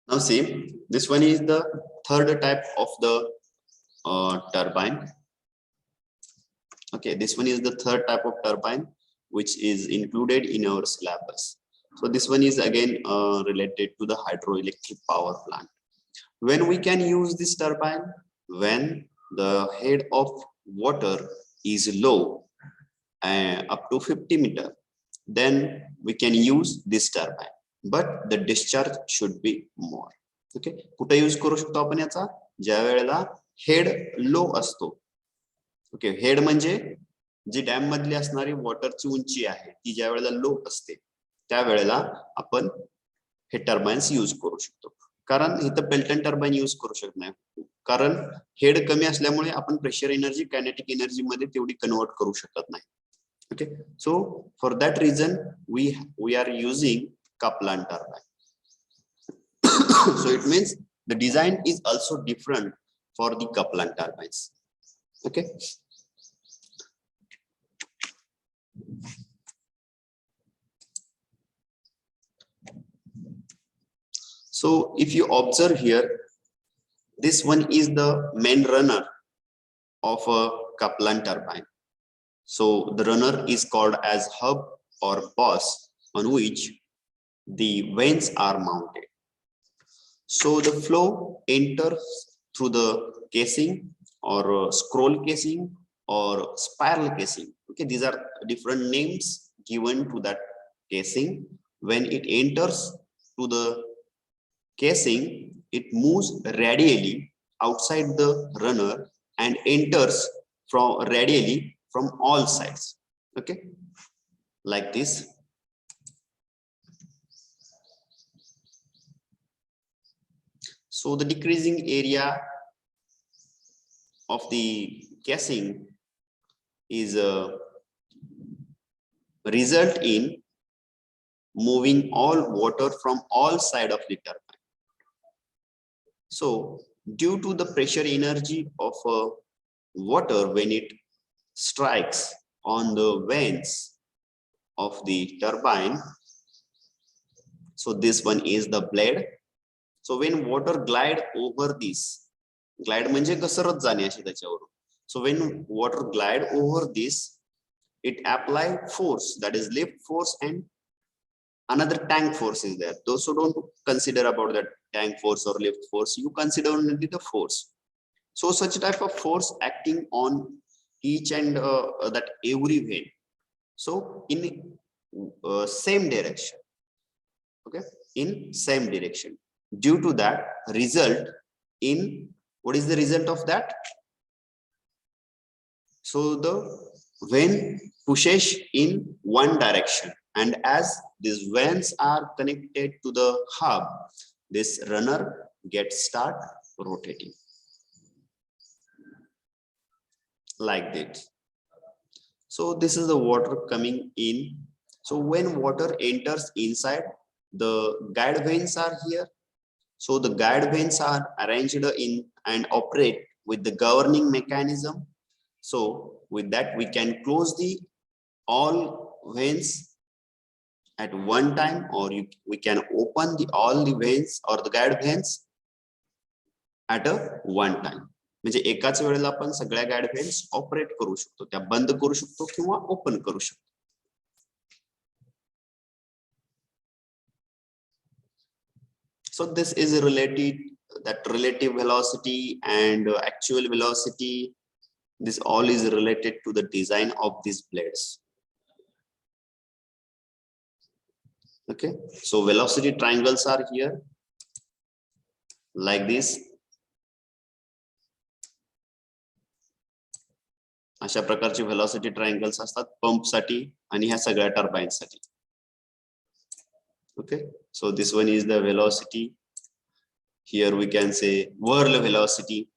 Now see, this one is the third type of the turbine. Okay, this one is the third type of turbine which is included in our syllabus. So this one is again related to the hydroelectric power plant. When we can use this turbine? When the head of water is low up to 50 meter, then we can use this turbine, but the discharge should be more. Okay, कुठे use करू शकतो आपण याचा? ज्या वेळेला head लो असतो. Okay, head म्हणजे जी dam मधली असणारी वॉटरची उंची आहे ती ज्या वेळेला लो असते त्या वेळेला आपण हे टर्बाइन्स यूज करू शकतो. कारण इथं पेल्टन टर्बाइन यूज करू शकत नाही, कारण हेड कमी असल्यामुळे आपण प्रेशर एनर्जी कायनेटिक एनर्जी मध्ये तेवढी कन्वर्ट करू शकत नाही. Okay, so for that reason we are using Kaplan turbine. So it means the design is also different for the Kaplan turbines. Okay, so if you observe here, this one is the main runner of a Kaplan turbine. So the runner is called as hub or boss on which the vanes are mounted. So the flow enters through the casing or scroll casing or spiral casing. Okay, these are different names given to that casing. When it enters to the casing, it moves radially outside the runner and enters from radially from all sides. Okay, like this. So the decreasing area of the casing is result in moving all water from all sides of the turbine. So due to the pressure energy of water when it strikes on the vanes of the turbine, so this one is the blade. So when water glide over this, glide म्हणजे घसरत जाणे अशी त्याच्यावर. So when water glide over this, it apply force, that is lift force, and another tank force is there. Those who don't consider about that tank force or lift force, you consider only the force. So such type of force acting on each and that every vane, so in same direction. Okay, in same direction. Due to that result in, what is the result of that? So the vane pushes in one direction, and as these vanes are connected to the hub, this runner gets start rotating like that. So this is the water coming in. So when water enters inside, the guide vanes are here. So the guide vanes are arranged in and operate with the governing mechanism. So with that we can close the all vanes at one time, or we can open the all the vanes or the guide vanes at a one time. म्हणजे एकाच वेळेला आपण सगळ्या guide व्हेन्स operate करू शकतो, त्या बंद करू शकतो किंवा ओपन करू शकतो. So this is related, that relative velocity and actual velocity, this all is related to the design of these blades. Okay, so velocity triangles are here like this. अशा प्रकारचे velocity triangles असतात pump साठी आणि ह्या सगळ्या turbine साठी. Okay, so this one is the velocity. Here we can say whirl velocity.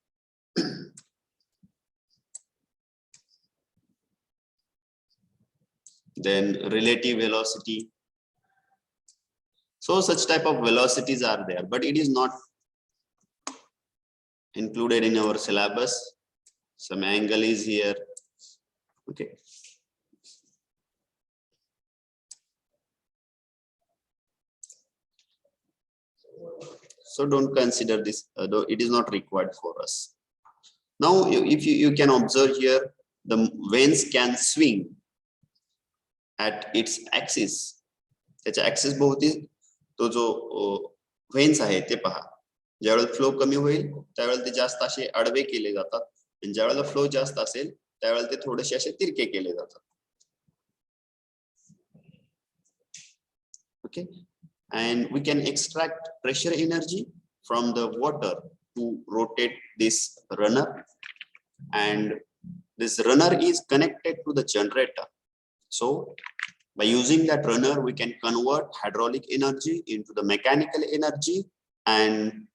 Then relative velocity. So such type of velocities are there, but it is not included in our syllabus. Some angle is here. Okay. So don't consider this, though it is not required for us. Now, if you can observe here, the vanes can swing at its axis. त्याच्या axis भोवती तो जो व्हेन्स आहे ते पहा. ज्यावेळेला flow कमी होईल त्यावेळेला ते जास्त असे आडवे केले जातात आणि ज्यावेळेला फ्लो जास्त असेल त्यावेळेला ते थोडेसे असे तिरके केले जातात. Okay, and we can extract pressure energy from the water to rotate this runner, and this runner is connected to the generator. So by using that runner we can convert hydraulic energy into the mechanical energy, and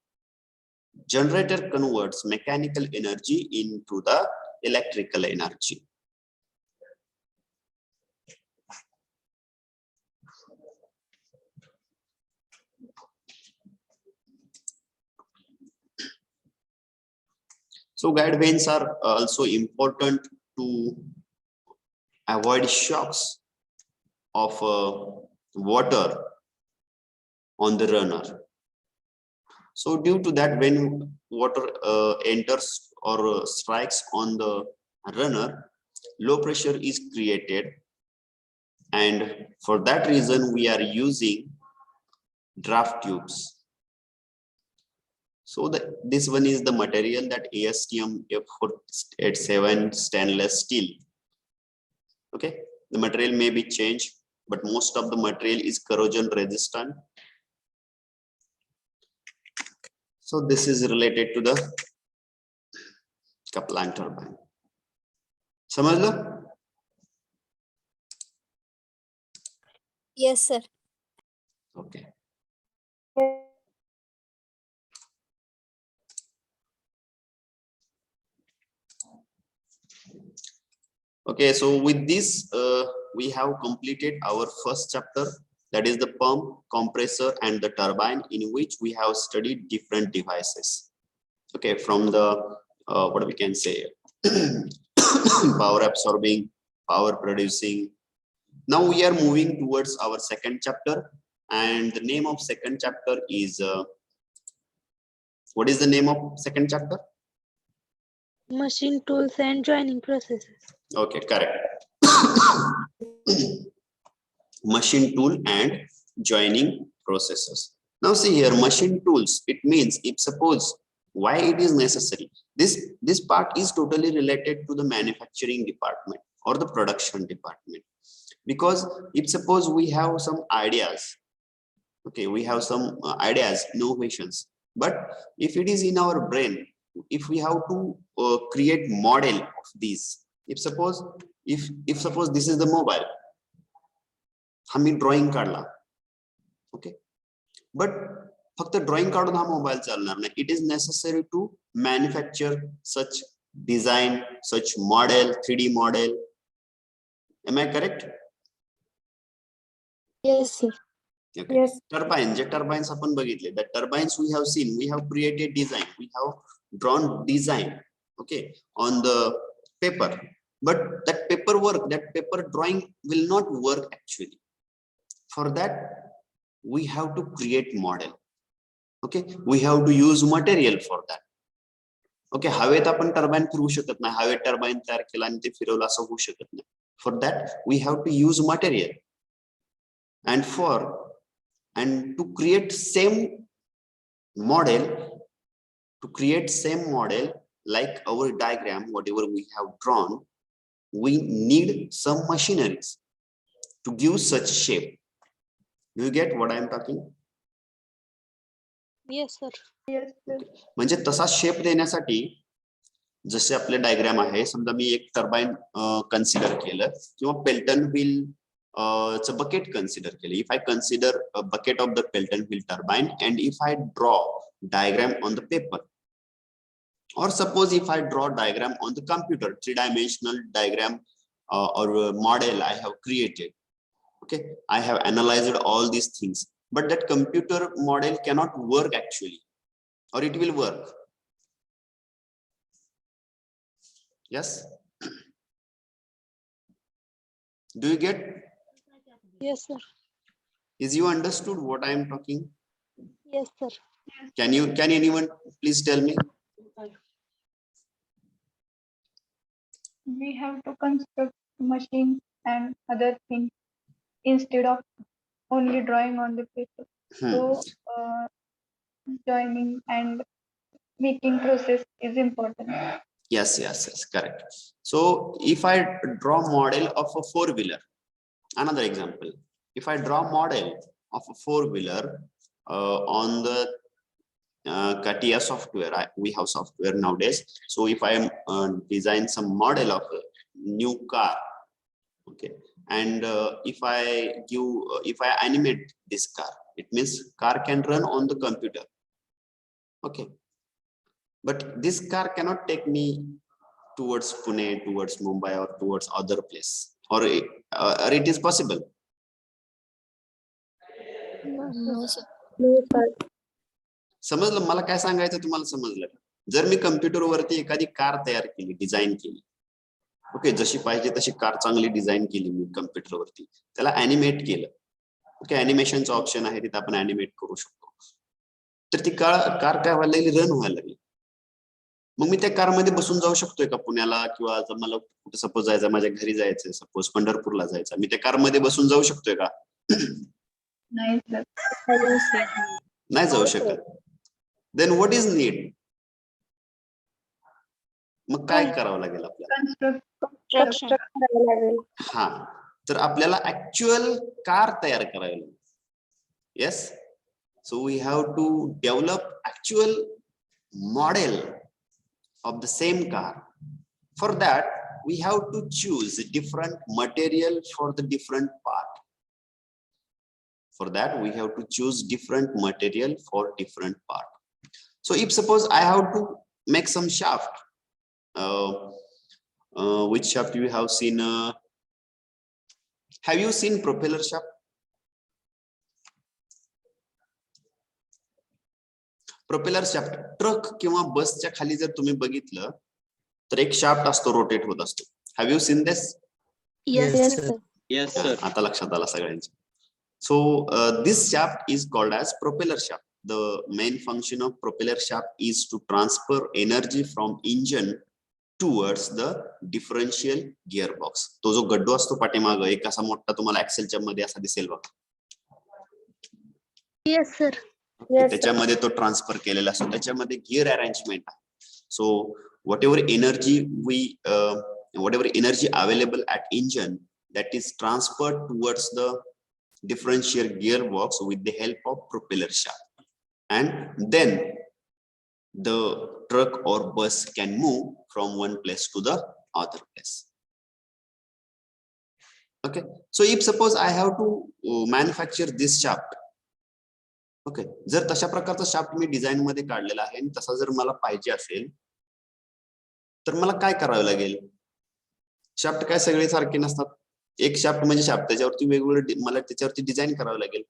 generator converts mechanical energy into the electrical energy. So guide vanes are also important to avoid shocks of water on the runner. So due to that, when water enters or strikes on the runner, low pressure is created, and for that reason we are using draft tubes. So this one is the material, that ASTM F487 stainless steel. Okay, the material may be changed, but most of the material is corrosion resistant. So this is related to the Kaplan turbine. समझ लो? Yes, sir. Okay. Okay, so with this we have completed our first chapter, that is the pump, compressor and the turbine, in which we have studied different devices. Okay, from the what we can say power absorbing, power producing. Now we are moving towards our second chapter, and the name of second chapter is what is the name of second chapter? Machine tools and joining processes. Okay, correct. Machine tool and joining processes. Now see here, machine tools, it means if suppose why it is necessary. This part is totally related to the manufacturing department or the production department, because if suppose we have some ideas, okay, we have some ideas, innovations, but if it is in our brain, if we have to create model of these, if suppose this is the mobile, आम्ही drawing काढला, okay, but फक्त drawing काढून हा mobile चालणार नाही. It is necessary to manufacture such design, such model, 3D model. Am I correct? Yes, sir. Okay. Yes. Turbine, जे turbines आपण बघितले, the turbines we have seen, we have created design, we have drawn design, okay, on the paper, but that paper work, that paper drawing will not work actually. For that we have to create model, okay, we have to use material for that. Okay, हवेत आपण turbine फिरवू शकत नाही, हवेत turbine तयार केला आणि ते फिरवलं असं होऊ शकत नाही. For that we have to use material, and to create same model, like our diagram, whatever we have drawn, we need some machineries to give such shape. Do you get what I am talking? Yes, sir. Yes, sir. म्हणजे तसा shape देण्यासाठी जसे आपले diagram आहे, समजा मी एक turbine consider केलं किंवा पेल्टन व्हील च बकेट कन्सिडर केलं. If I consider a bucket of the Pelton wheel turbine and if I draw diagram on the paper, or suppose if I draw diagram on the computer, 3-dimensional diagram or model I have created, okay, I have analyzed all these things, but that computer model cannot work actually, or it will work. Yes, do you get? Yes, sir. Is you understood what I am talking? Yes, sir. Can anyone please tell me? We have to construct machines and other things instead of only drawing on the paper. So joining and making process is important. Yes, correct. So if I draw model of a four-wheeler, another example, if I draw model of a four-wheeler on the CATIA software, we have software nowadays. So if I design some model of a new car, okay, and if I animate this car, it means car can run on the computer, okay, but this car cannot take me towards Pune, towards Mumbai, or towards other place, or it is possible. No, sir. समजलं मला काय सांगायचं तुम्हाला समजलं जर मी computer वरती एखादी car तयार केली डिझाइन केली ओके जशी पाहिजे तशी कार चांगली डिझाइन केली मी कम्प्युटर वरती त्याला ॲनिमेट केलं ओके ॲनिमेशनचं ऑप्शन आहे तिथे आपण ॲनिमेट करू शकतो तर ती कार काय व्हायला लागली रन व्हायला लागली मग मी त्या कार मध्ये बसून जाऊ शकतोय का पुण्याला किंवा मला कुठे सपोज जायचं माझ्या घरी जायचं सपोज पंढरपूरला जायचं मी त्या कार मध्ये बसून जाऊ शकतोय का नाही जाऊ शकत देन व्हॉट इज नीड मग काय करावं लागेल आपल्याला हा तर आपल्याला ऍक्च्युअल कार तयार करावी लागेल yes so we have to develop actual model of the same car. For that, we have to choose different material for the different part. For that, we have to choose different material for different part. So if suppose I have to make some shaft, which shaft you have seen? Have you seen propeller shaft? Propeller shaft truck किंवा बसच्या खाली जर तुम्ही बघितलं तर एक shaft असतो rotate होत असतो have you seen this Yes, sir. आता लक्षात आला सगळ्यांच्या so this shaft is called as propeller shaft the main function of propeller shaft is to transfer energy from engine towards the differential gear box तो जो गड्डो असतो पाठीमाग एक असा मोठा तुम्हाला ऍक्सेलच्या मध्ये असा दिसेल बघा Yes, sir. त्याच्यामध्ये तो ट्रान्सफर केलेला असतो त्याच्यामध्ये गिअर अरेंजमेंट आहे so whatever energy available at engine that is transferred towards the differential gear box with the help of propeller shaft and then the truck or bus can move from one place to the other place okay so if suppose I have to manufacture this shaft okay जर तशा प्रकारचा shaft मी design मध्ये काढलेला आहे आणि तसा जर मला पाहिजे असेल तर मला काय करावं लागेल शाफ्ट काय सगळे सारखे नसतात एक शाफ्ट म्हणजे शाफ्ट त्याच्यावरती वेगवेगळे मला त्याच्यावरती डिझाइन करावं लागेल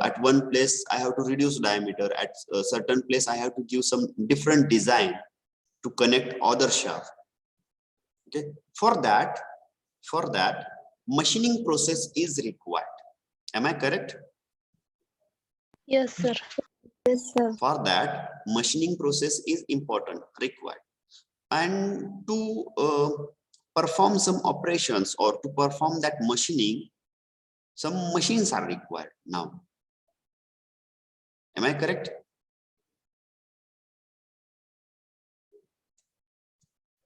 at one place I have to reduce diameter at a certain place I have to give some different design to connect other shaft okay for that machining process is required am I correct Yes, sir. Yes, sir. for that machining process is important required and to perform some operations or to perform that machining some machines are required now am I correct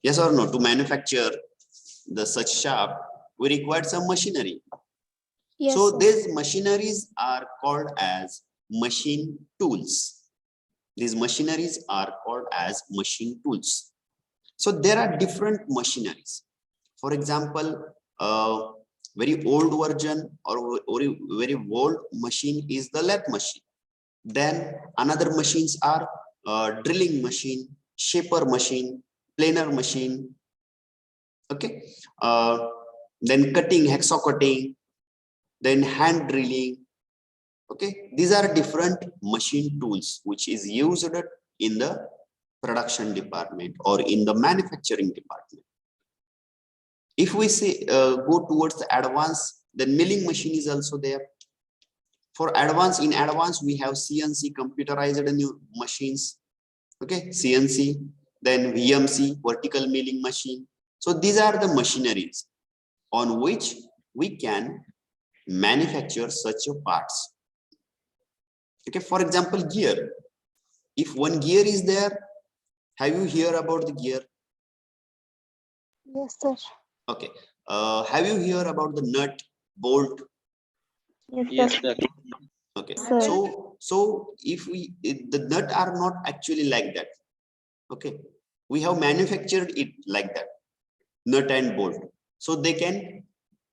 yes or no to manufacture the such shaft we required some machinery Yes, so sir. these machineries are called as machine tools these machineries are called as machine tools so there are different machineries for example very old version or very old machine is the lathe machine then another machines are drilling machine shaper machine planer machine okay then cutting hacksaw cutting then hand drilling okay these are different machine tools which is used in the production department or in the manufacturing department if we say go towards the advanced then milling machine is also there For advanced, in advance, we have CNC, computerized new machines. Okay, CNC, then VMC, vertical milling machine. So these are the machineries on which we can manufacture such parts. Okay, for example, gear. If one gear is there, have you heard about the gear? Yes, sir. Okay. Have you heard about the nut, bolt? Yes, sir. Okay. Sir. So if the nut are not actually like that. Okay. We have manufactured it like that, nut and bolt. So they can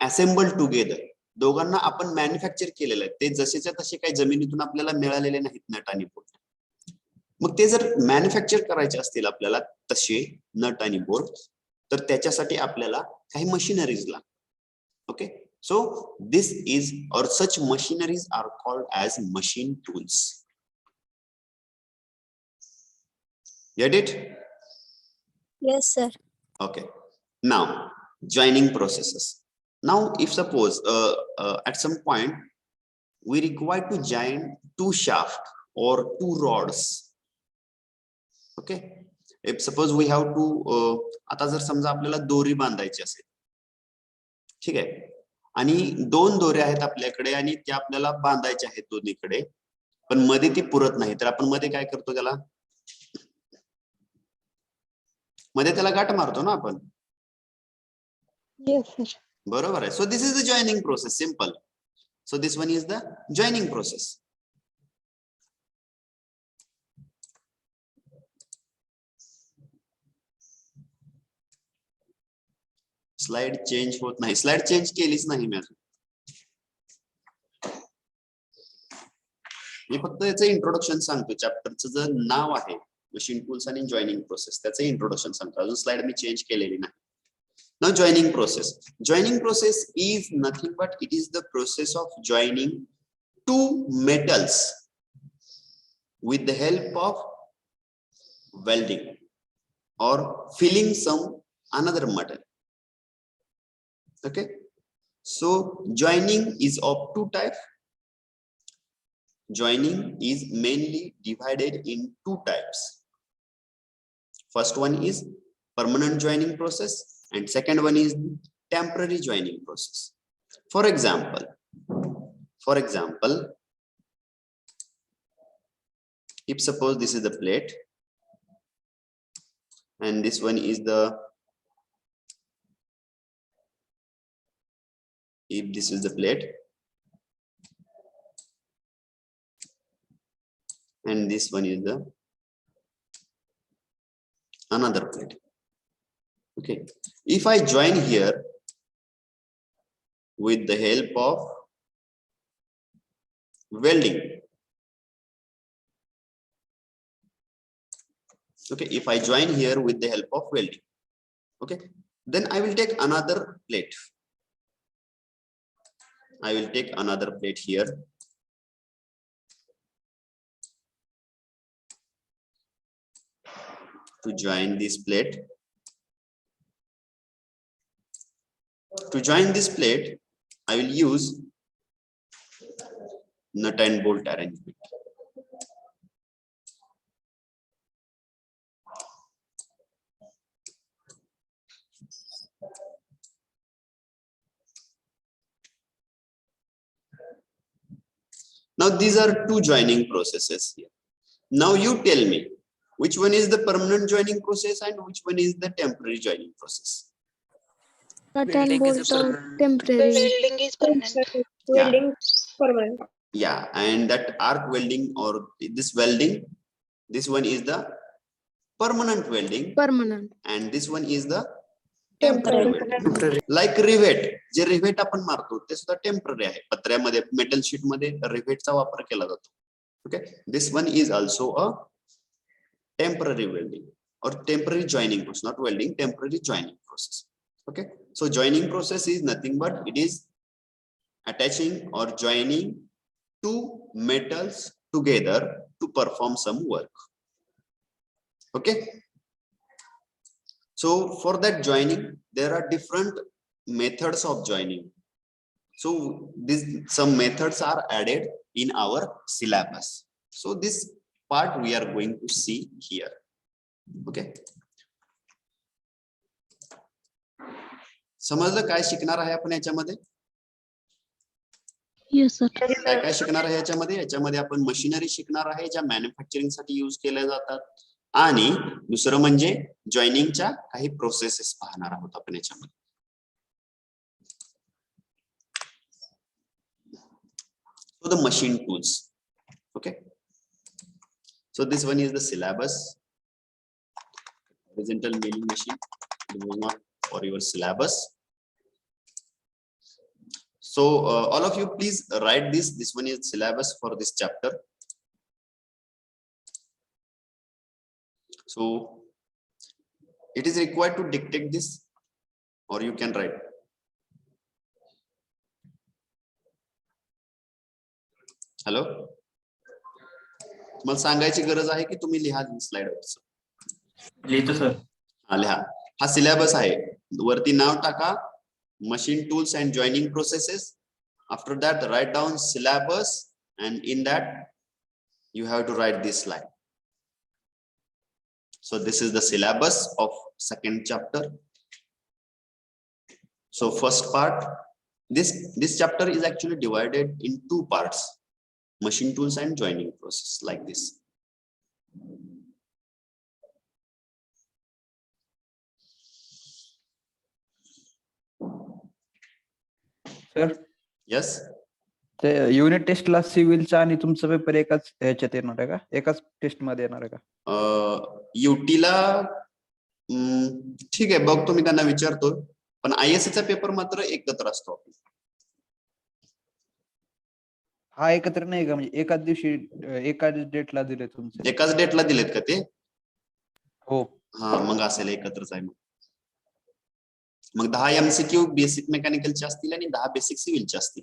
assemble together. दोघांना आपण manufacture केलेलं आहे, ते जसेच्या तसे काही जमिनीतून आपल्याला मिळालेले नाहीत नट आणि बोल्ट. मग ते जर मॅन्युफॅक्चर करायचे असतील आपल्याला तसे नट आणि बोल्ट, तर त्याच्यासाठी आपल्याला काही मशिनरीज लागतात. ओके, सो दिस इज और such machineries are called as machine tools. Get it? Yes, sir. Okay. Now, joining processes. Now, if suppose at some point we require to join two shafts or two rods. Okay. If suppose we have to आता जर समजा आपल्याला दोरी बांधायची असेल, ठीक आहे, आणि दोन दोऱ्या आहेत आपल्याकडे आणि त्या आपल्याला बांधायच्या आहेत दोन्हीकडे, पण मध्ये ती पुरत नाही, तर आपण मध्ये काय करतो, त्याला मध्ये त्याला गाठ मारतो ना आपण. Yes, sir. बरोबर आहे. सो this is the joining process, simple. So this one is the joining process. Slide change होत नाही, स्लाइड चेंज केलीच नाही मी अजून. मी फक्त याचं इंट्रोडक्शन सांगतो, चॅप्टरचं जे नाव आहे मशीन टूल्स आणि जॉइनिंग प्रोसेस, त्याचं इंट्रोडक्शन सांगतो. अजून स्लाइड मी चेंज केलेली नाही. Now joining process. Joining process is nothing but it is the process of joining two metals with the help of welding or filling some another metal. Okay, so joining is of two types. Joining is mainly divided in two types. First one is permanent joining process and second one is temporary joining process. For example, if suppose this is the plate and this one is the, if this is the plate and this one is the another plate. Okay, if I join here with the help of welding, okay, if I join here with the help of welding, okay, then I will take another plate. I will take another plate here. To join this plate. To join this plate, I will use nut and bolt arrangement. Now these are two joining processes here. Now you tell me which one is the permanent joining process and which one is the temporary joining process. Nut and bolt or temporary. Welding is permanent. Welding permanent. Yeah, and that arc welding or this welding, this one is the permanent welding. Permanent. And this one is the temporary welding. Like rivet, J rivet आपण मारतो ते सुद्धा temporary आहे. पत्र्यामध्ये metal sheet मध्ये rivetचा वापर केला जातो. Okay, this one is also a temporary welding or temporary joining process, not welding, temporary joining process. Okay, so joining process is nothing but it is attaching or joining two metals together to perform some work. Okay, so for that joining there are different methods of joining. So some methods are added in our syllabus. So this part we are going to see here. Okay. समजलं काय शिकणार आहे आपण याच्यामध्ये? Yes, sir. काय काय शिकणार आहे याच्यामध्ये? याच्यामध्ये आपण मशिनरी शिकणार आहे ज्या मॅन्युफॅक्चरिंग साठी यूज केल्या जातात, आणि दुसरं म्हणजे जॉईनिंगच्या काही प्रोसेसेस पाहणार आहोत आपण याच्यामध्ये. So the machine tools. Okay. So this one is the syllabus. Horizontal milling machine. It was not for your syllabus. So all of you please write this. This one is syllabus for this chapter. So it is required to dictate this, or you can write. Hello. मला सांगायची गरज आहे की तुम्ही लिहा slide वर. लिहितो sir. हा लिहा. हा सिलेबस आहे. वरती नाव टाका, machine tools and joining processes. After that write down syllabus, and in that you have to write this line. So this is the syllabus of second chapter. So first part, this chapter is actually divided in two parts: machine tools and joining process, like this. Sir Yes. ते unit टेस्टला सिव्हिलचा आणि तुमचा paper एकाच ह्याच्यात येणार आहे का? एकाच test मध्ये येणार आहे का? युटीला ठीक आहे, बघतो मी त्यांना विचारतो, पण ISC चा पेपर मात्र एकत्र असतो. हा एकत्र नाही का? म्हणजे एकाच दिवशी एकाच डेटला दिले तुमचे? एकाच डेटला दिलेत का ते? हो. हा, मग असेल एकत्रच आहे. मग 10 MCQ बेसिक मेकॅनिकलचे असतील आणि 10 बेसिक सिव्हिलचे असतील.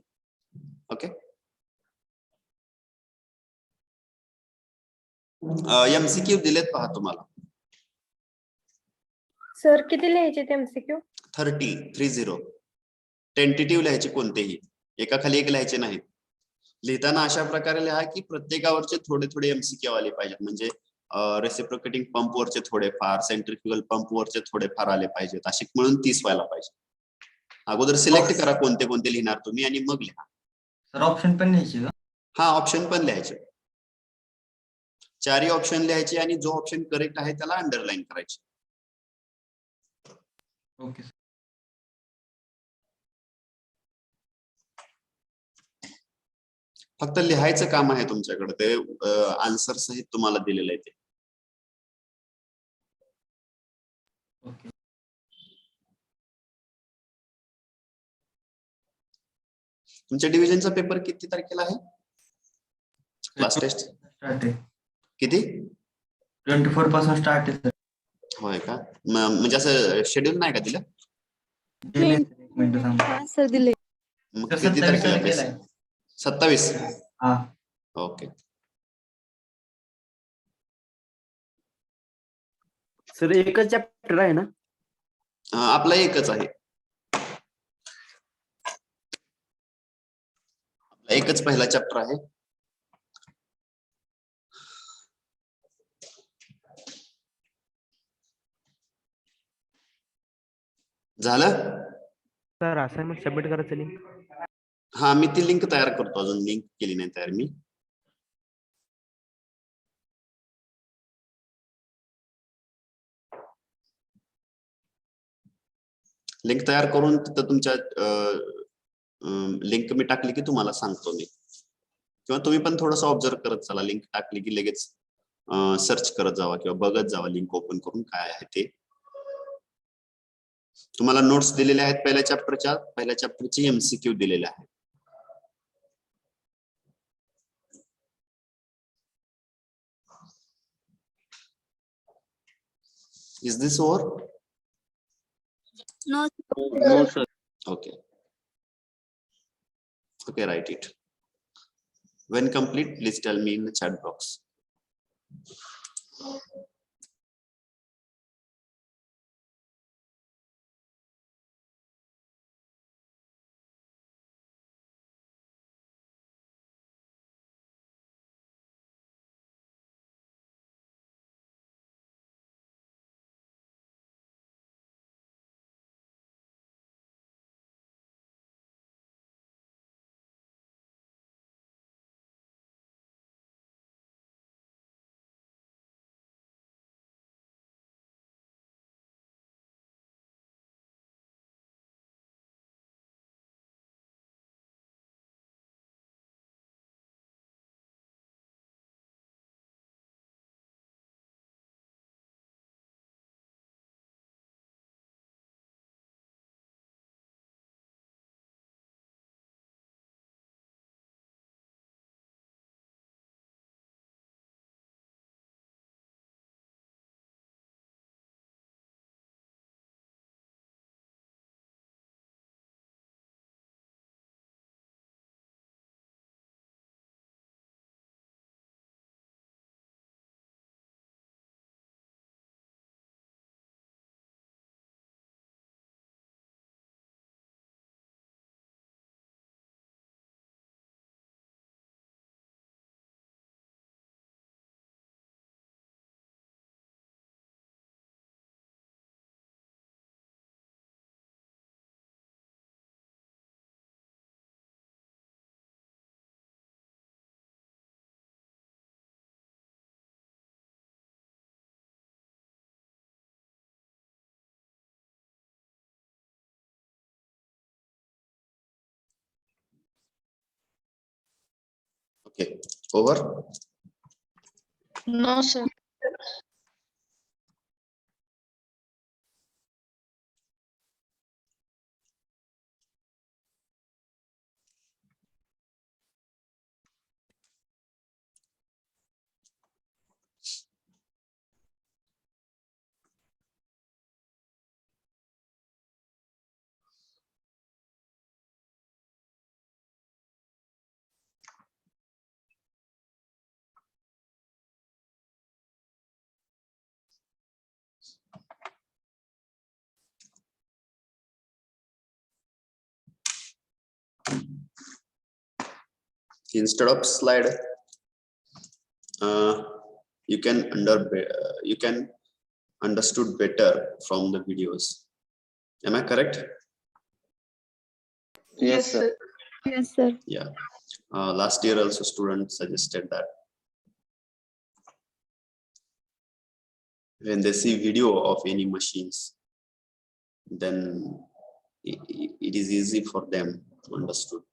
ओके. MCQ दिलेत पहा तुम्हाला. सर किती लिहायचे MCQ? 30. टेंटेटिव्ह लिहायचे कोणतेही, एकाखाली एक लिहायचे नाहीत. लिहिताना अशा प्रकारे लिहा की प्रत्येकावरचे थोडे थोडे MCQ आले पाहिजेत. म्हणजे रेसिप्रोकेटिंग पंप वरचे थोडेफार, सेंट्रिफ्युगल पंप वरचे थोडेफार आले पाहिजेत. असे मिळून 30 व्हायला पाहिजे. अगोदर सिलेक्ट करा कोणते कोणते लिहिणार तुम्ही आणि मग लिहा. सर ऑप्शन पण लिहायचे का? हा, ऑप्शन पण लिहायचे. 4 ऑप्शन लिहायचे आणि जो ऑप्शन करेक्ट आहे त्याला अंडरलाईन करायचे. ओके. फक्त लिहायचं काम आहे तुमच्याकडे. ते आन्सर सहित तुम्हाला दिलेलं आहे ते. ओके. तुमच्या डिव्हिजनचा पेपर किती तारखेला आहे? क्लास टेस्ट स्टार्ट आहे. किती? 24 पासून स्टार्ट आहे सर. होय का? म्हणजे असं शेड्यूल नाही का दिलं? दिले. एक मिनिट थांबा. हा सर दिले. मग किती तारखेला बेस? 27. हा. ओके. सर एकच चॅप्टर आहे ना? आपला एकच आहे. एकच पहिला चॅप्टर आहे. झालं? सर असाइनमेंट सबमिट करायचं लिंक. हा, मी ती लिंक तयार करतो. अजून लिंक केली नाही तयार मी. लिंक तयार करून तिथं तुमच्या लिंक मी टाकली की तुम्हाला सांगतो मी, किंवा तुम्ही पण थोडंसं ऑब्झर्व करत चला. लिंक टाकली की लगेच सर्च करत जावा किंवा बघत जावा लिंक ओपन करून काय आहे ते. तुम्हाला नोट्स दिलेले आहेत पहिल्या चॅप्टरची MCQ दिलेले आहेत. Is this over? No. No sir. Okay. Okay, write it. When complete, please tell me in the chat box. Okay, over. No, sir. Instead of slide, you can understood better from the videos. Am I correct? Yes, sir. Yes, sir. Yeah. Last year also students suggested that when they see video of any machines, then it is easy for them to understood.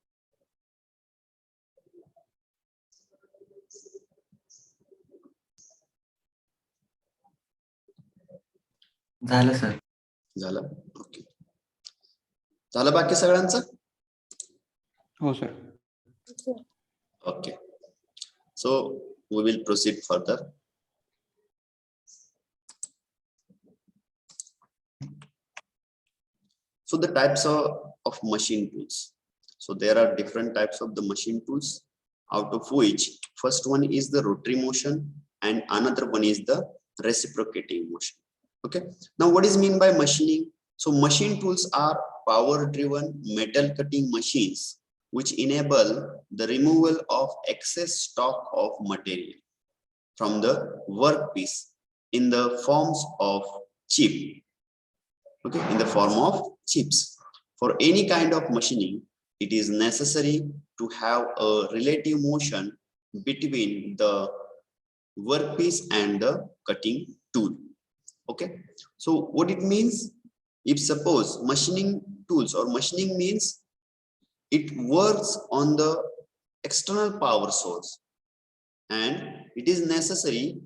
झालं sir. झालं. Okay. झालं बाकी सगळ्यांचं? हो sir. Okay. So we will proceed further. So the types of machine tools. So there are different types of the machine tools, out of which first one is the rotary motion and another one is the reciprocating motion. Okay. Now what is mean by machining? So machine tools are power driven metal cutting machines which enable the removal of excess stock of material from the workpiece in the forms of chip. Okay, in the form of chips. For any kind of machining, it is necessary to have a relative motion between the workpiece and the cutting tool. Okay, so what it means, if suppose machining tools or machining means it works on the external power source and it is necessary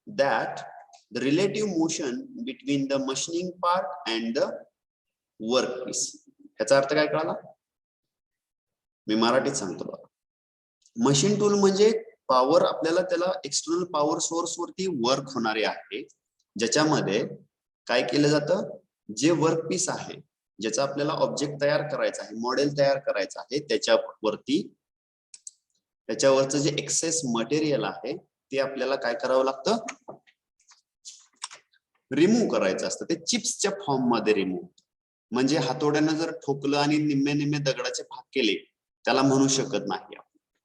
that the relative motion between the machining part and the workpiece. ह्याचा अर्थ काय कळाला? मी मराठीत सांगतो बघा. Machine tool म्हणजे power आपल्याला त्याला external power source वरती वर्क होणारे आहे, ज्याच्यामध्ये काय केलं जातं, जे वर्कपीस आहे ज्याचा आपल्याला ऑब्जेक्ट तयार करायचा आहे, मॉडेल तयार करायचं आहे, त्याच्यावरचं जे एक्सेस मटेरियल आहे ते आपल्याला काय करावं लागतं, रिमूव्ह करायचं असतं. ते चिप्सच्या फॉर्म मध्ये रिमूव्ह. म्हणजे हातोड्यानं जर ठोकलं आणि निम्मे निम्मे दगडाचे भाग केले त्याला म्हणू शकत नाही.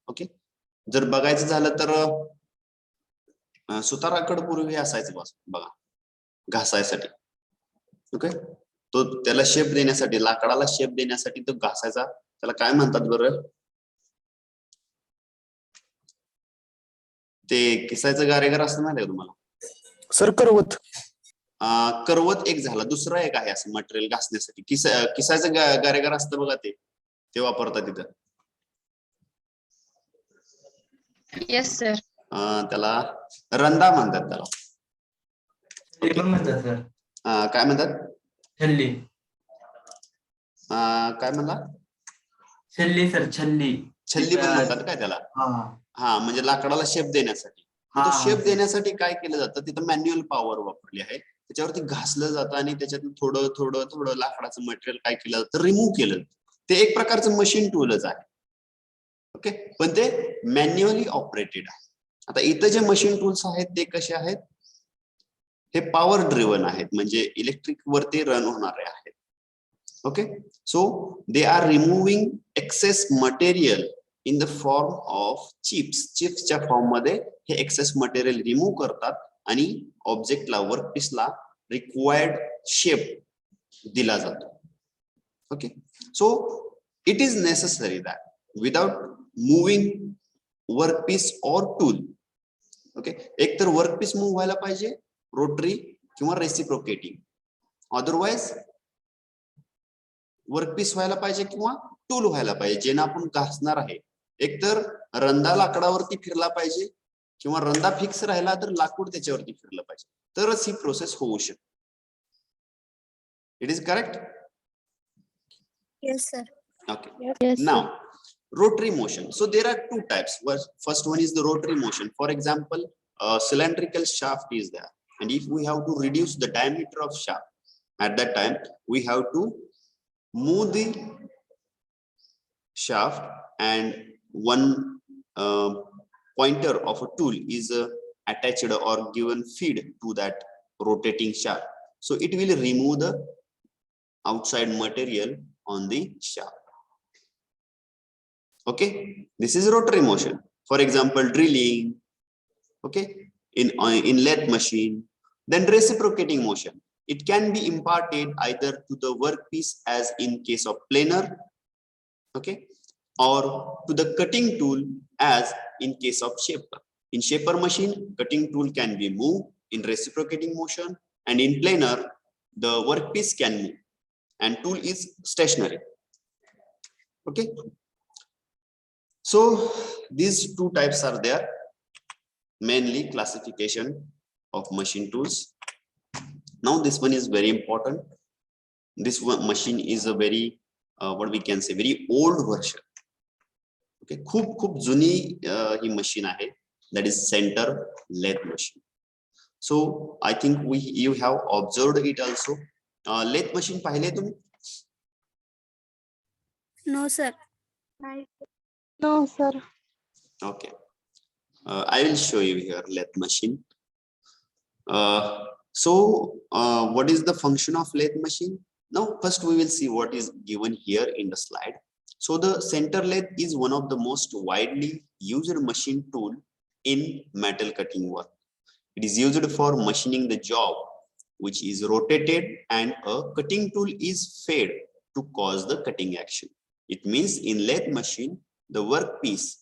ओके, जर बघायचं झालं तर सुताराकडे पूर्वी असायचं बघा घासायसाठी. ओके, तो त्याला शेप देण्यासाठी, लाकडाला शेप देण्यासाठी तो घासायचा, त्याला काय म्हणतात बरं, ते किसायचं गारेगर असतं माहिती आहे तुम्हाला सर? करवत. करवत एक झाला, दुसरा एक आहे असं मटेरियल घासण्यासाठी किसायचं गारेगर असतं बघा, ते वापरतात तिथं. Yes sir. त्याला रंदा म्हणतात. त्याला म्हणतात सर. काय म्हणतात? छल्ली. काय म्हणला? छल्ली सर, छल्ली. छल्ली पण म्हणतात काय त्याला? हा, म्हणजे लाकडाला शेप देण्यासाठी. तो शेप देण्यासाठी काय केलं जातं, तिथं मॅन्युअल पॉवर वापरली आहे, त्याच्यावरती घासलं जातं आणि त्याच्यातून थोडं थोडं थोडं लाकडाचं मटेरियल काय केलं जातं, रिमूव्ह केलं. ते एक प्रकारचं मशीन टूलच आहे. ओके, पण ते मॅन्युअली ऑपरेटेड आहे. आता इथं जे मशीन टूल्स आहेत ते कसे आहेत, हे पॉवर ड्रिव्हन आहेत, म्हणजे इलेक्ट्रिक वरती रन होणारे आहेत. Okay, so they are removing excess material in the form of chips. चिप्सच्या फॉर्म मध्ये हे एक्सेस मटेरियल रिमूव्ह करतात आणि ऑब्जेक्टला, वर्कपीसला रिक्वायर्ड शेप दिला जातो. Okay, so it is necessary that without moving workpiece और टूल. ओके, एक तर वर्कपीस मूव्ह व्हायला पाहिजे, रोटरी किंवा रेसिप्रोकेटिंग, अदरवाइज वर्कपीस व्हायला पाहिजे किंवा टूल व्हायला पाहिजे, जेना आपण घासणार आहे एकतर रंधा लाकडावरती फिरला पाहिजे किंवा रंधा फिक्स राहिला तर लाकूड त्याच्यावरती फिरलं पाहिजे, तरच ही प्रोसेस होऊ शकते. It is correct? Yes, sir. Okay. Yes, Now, rotary motion. So there are two types. First one is the rotary motion. For example, a cylindrical shaft is there, and if we have to reduce the diameter of shaft, at that time we have to move the shaft, and one pointer of a tool is attached or given feed to that rotating shaft. So it will remove the outside material on the shaft. Okay, this is rotary motion. For example, drilling, okay, in lathe machine. Then reciprocating motion, it can be imparted either to the workpiece as in case of planer, okay, or to the cutting tool as in case of shaper. In shaper machine, cutting tool can be moved in reciprocating motion, and in planer the workpiece can move and tool is stationary. Okay, so these two types are there, mainly classification of machine tools. Now this one is very important. This one machine is a very what we can say, very old version. Okay, खूप जुनी ही machine आहे, that is center lathe machine. So I think you have observed it also. Lathe machine पाहिले तुम्ही? No, sir. No, sir. Okay, I will show you here lathe machine. What is the function of lathe machine? Now first we will see what is given here in the slide. So the center lathe is one of the most widely used machine tool in metal cutting work. It is used for machining the job which is rotated, and a cutting tool is fed to cause the cutting action. It means in lathe machine the workpiece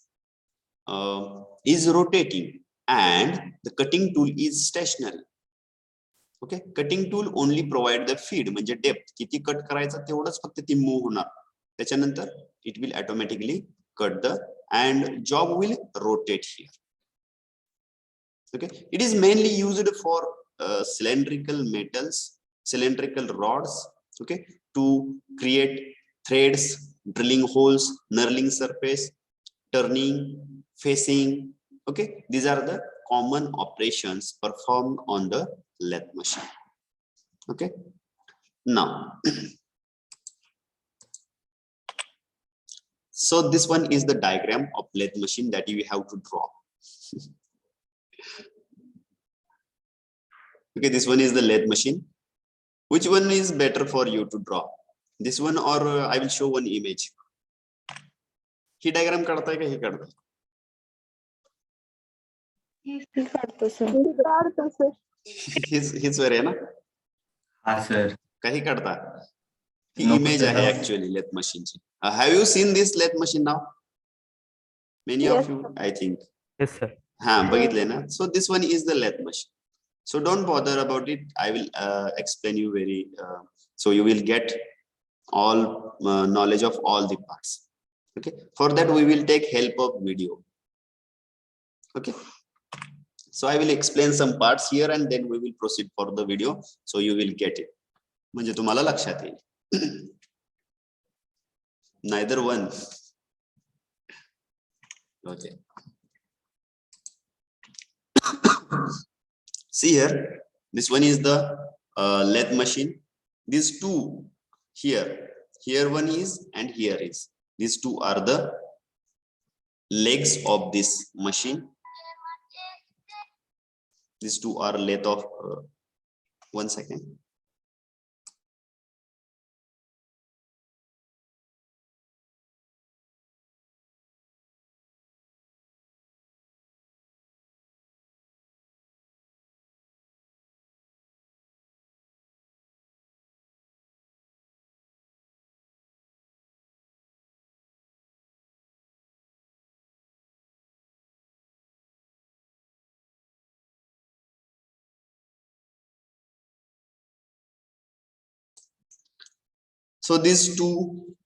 is rotating and the cutting tool is stationary. Okay, cutting tool only provide the feed, म्हणजे depth किती cut करायचं तेवढंच फक्त ती move होणार, त्याच्यानंतर it will automatically cut the and job will rotate here. Okay, it is mainly used for cylindrical metals, cylindrical rods, okay, to create threads, drilling holes, knurling surface, turning, facing. Okay, these are the common operations performed on the lathe machine. Okay, now so this one is the diagram of lathe machine that you have to draw. Okay, this one is the lathe machine. Which one is better for you to draw, this one or I will show one image? He diagram काढताय का हे काढताय? काढतो sir. हीच वर आहे ना? हा sir. काही काढता? ही नको image sir, आहे नको. actually lathe machine ची. Have you seen this lathe machine now? Many of you, I think. Yes sir. हा, बघितले ना? So this one is the lathe machine. So don't bother about it. I will explain you very so you will get all knowledge of all the parts. Okay, for that we will take help of video. Okay, so I will explain some parts here and then we will proceed for the video, so you will get it. म्हणजे तुम्हाला लक्षात येईल. Neither one. Okay. See here, this one is the lathe machine. These two here one is and here is. These two are the legs of this machine. These two are lathe of 1 second. So these two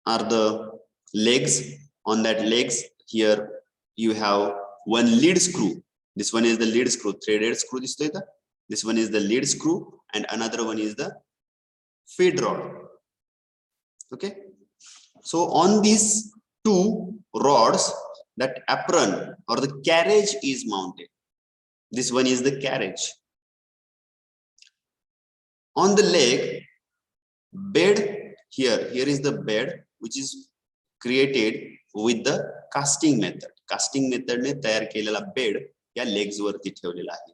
are the legs On that legs, here you have one lead screw. This one is the lead screw, threaded screw. This one is the lead screw, and another one is the feed rod. Okay. So on these two rods, that apron or the carriage is mounted. This one is the carriage. On the leg, bed here is the bed which is created with the casting method. Casting method ने तयार केलेला bed या legs वरती ठेवलेला आहे.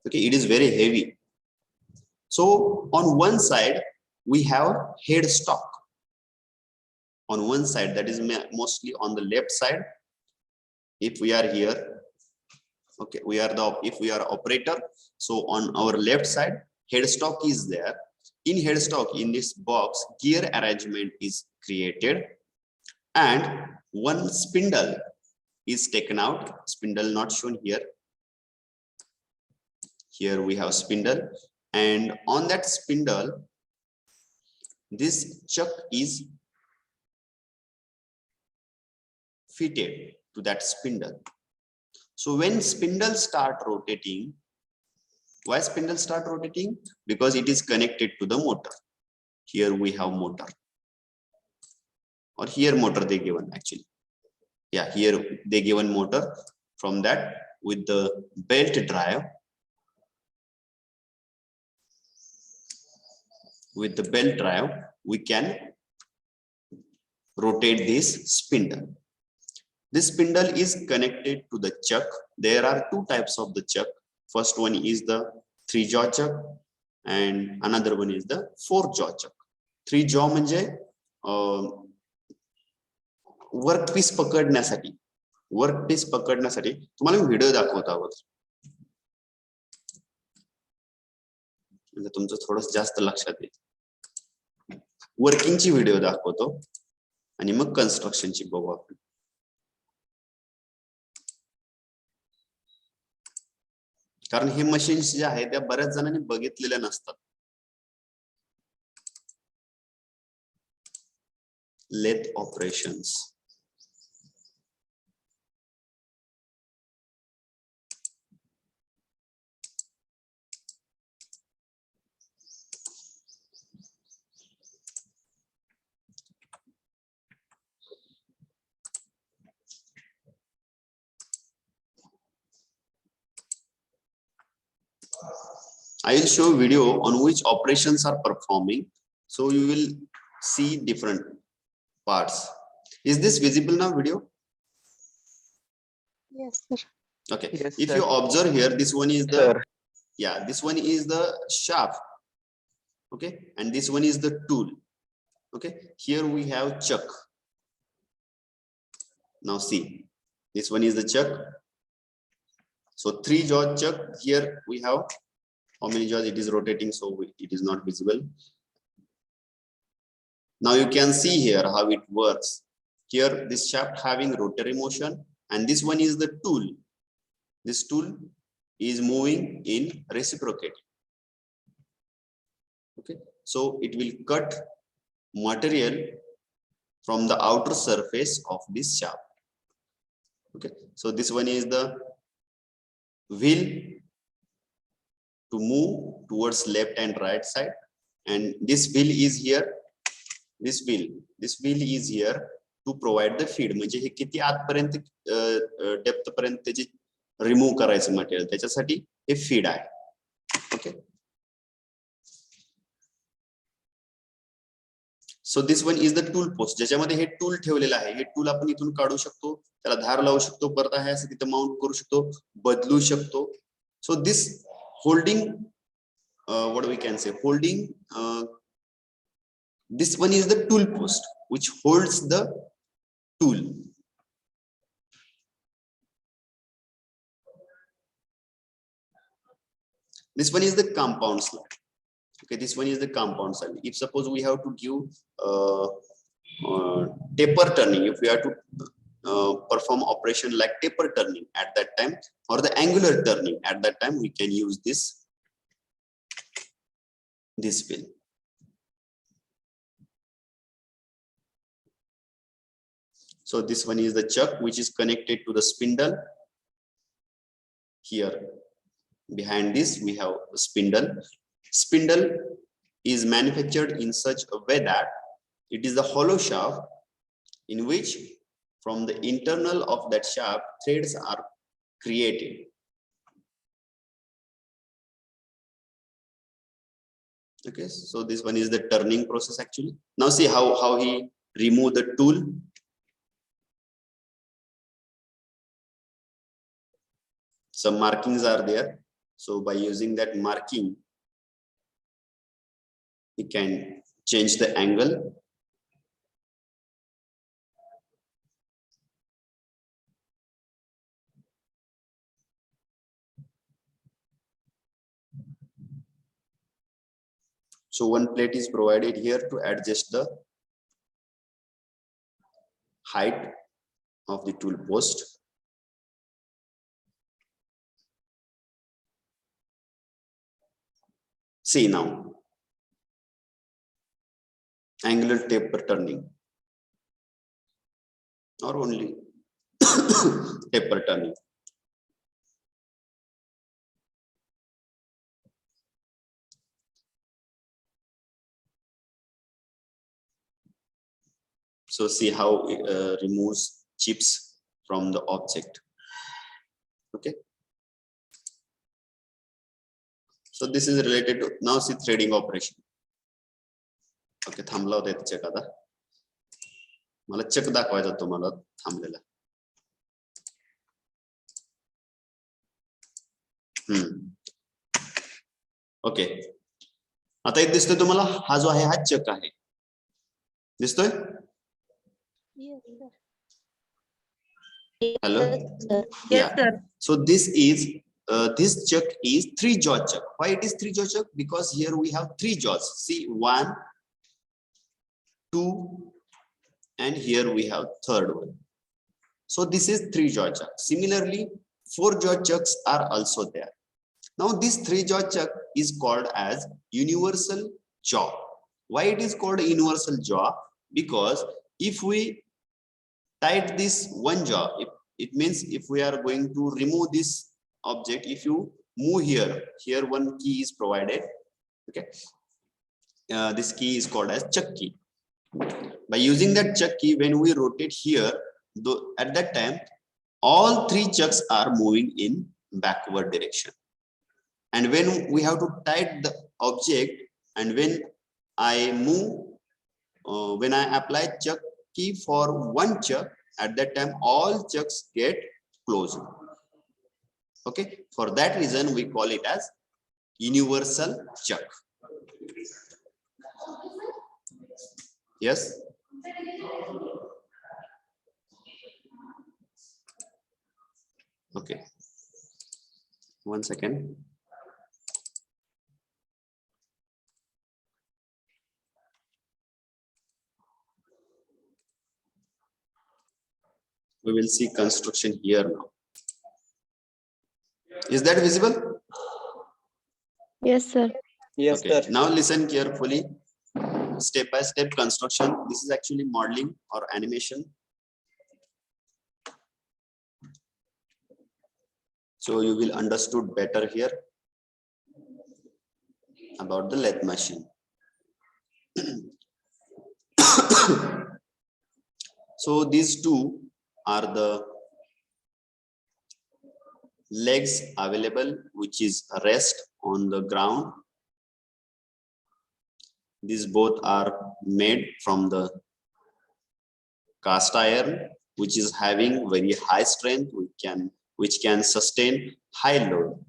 Okay, it is very heavy. So on one side we have headstock. On one side, that is mostly on the left side. If we are here, okay, if we are operator, so on our left side, headstock is there. In headstock, in this box, gear arrangement is created, and one spindle is taken out. Spindle not shown here. Here we have spindle, and on that spindle, this chuck is fitted to that spindle. So when spindle start rotating, why spindle start rotating? Because it is connected to the motor. Here we have motor, or here motor they given actually. Yeah, here they given motor. From that, with the belt drive, we can rotate this spindle. This spindle is connected to the chuck. There are two types of the chuck. First one is the 3-jaw chuck, and another one is the 4-jaw chuck. 3-jaw म्हणजे workpiece पकडण्यासाठी तुम्हाला मी video दाखवतो अगोदर, म्हणजे तुमचं थोडं जास्त लक्षात येईल. वर्किंगची व्हिडिओ दाखवतो आणि मग कन्स्ट्रक्शनची बघू आपण. कारण हे मशीन्स जे आहेत त्या बऱ्याच जणांनी बघितलेल्या नसतात. Lathe operations. I will show a video on which operations are performing, so you will see different parts. Is this visible now, video? Yes, sir. Okay. Yes, If sir. you observe here, this one is the Sir. this one is the shaft. Okay, and this one is the tool. Okay, here we have chuck. Now see, this one is the chuck. So 3-jaw chuck. Here we have how many jaws it is rotating, so it is not visible. Now you can see here how it works. Here this shaft having rotary motion, and this one is the tool. This tool is moving in reciprocating. Okay, so it will cut material from the outer surface of this shaft. Okay, so this one is the wheel to move towards left and right side, and this wheel is here. This wheel is here to provide the feed. म्हणजे हे किती आतपर्यंत depth पर्यंत त्याची remove करायचं material, त्याच्यासाठी हे feed आहे. Okay, so this one is the tool post, ज्याच्यामध्ये हे tool ठेवलेलं आहे. हे टूल आपण इथून काढू शकतो, त्याला धार लावू शकतो, परत आहे असं तिथे माउंट करू शकतो, बदलू शकतो. So this holding what we can say holding this one is the tool post which holds the tool. This one is the compound slide. Okay, this one is the compound slide. If suppose we have to give taper turning, if we have to perform operation like taper turning at that time, or the angular turning at that time, we can use this wheel. So So this one is the chuck which is connected to the spindle. Here behind this we have a spindle. Spindle is manufactured in such a way that it is the hollow shaft in which from the internal of that shaft threads are created. Okay, so this one is the turning process actually. Now see how he remove the tool. Some markings are there. So by using that marking, he can change the angle. So one plate is provided here to adjust the height of the tool post. See now, angular taper turning, or only taper turning. So see how it removes chips from the object. Okay. So this is related to now see threading operation. Okay, थांबला होता चक आता मला चक दाखवायचा तुम्हाला थांबलेला. Okay, आता एक दिसतोय तुम्हाला हा जो आहे हा चक आहे. दिसतोय? Hello. Yes, sir. So this is this chuck is 3-jaw chuck. Why it is 3-jaw chuck? Because here we have 3 jaws. See, 1, 2, and here we have 3rd one. So this is 3-jaw chuck. Similarly, 4-jaw chucks are also there. Now this 3-jaw chuck is called as universal jaw. Why it is called universal jaw? Because if we tight this one jaw, it means if we are going to remove this object, if you move here one key is provided. Okay, this key is called as chuck key. By using that chuck key, when we rotate here, at that time all 3 chucks are moving in backward direction, and when we have to tight the object, and when I move, when I apply chuck key for one chuck, at that time all chucks get closed. Okay, for that reason we call it as universal chuck. Yes. Okay, 1 second. We will see construction here now. Is that visible? Yes, sir. Yes, Okay, sir. now listen carefully. Step by step construction. This is actually modeling or animation. So you will understood better here about the lathe machine. So these two are the legs available, which is rest on the ground. These both are made from the cast iron, which is having very high strength, which can sustain high load.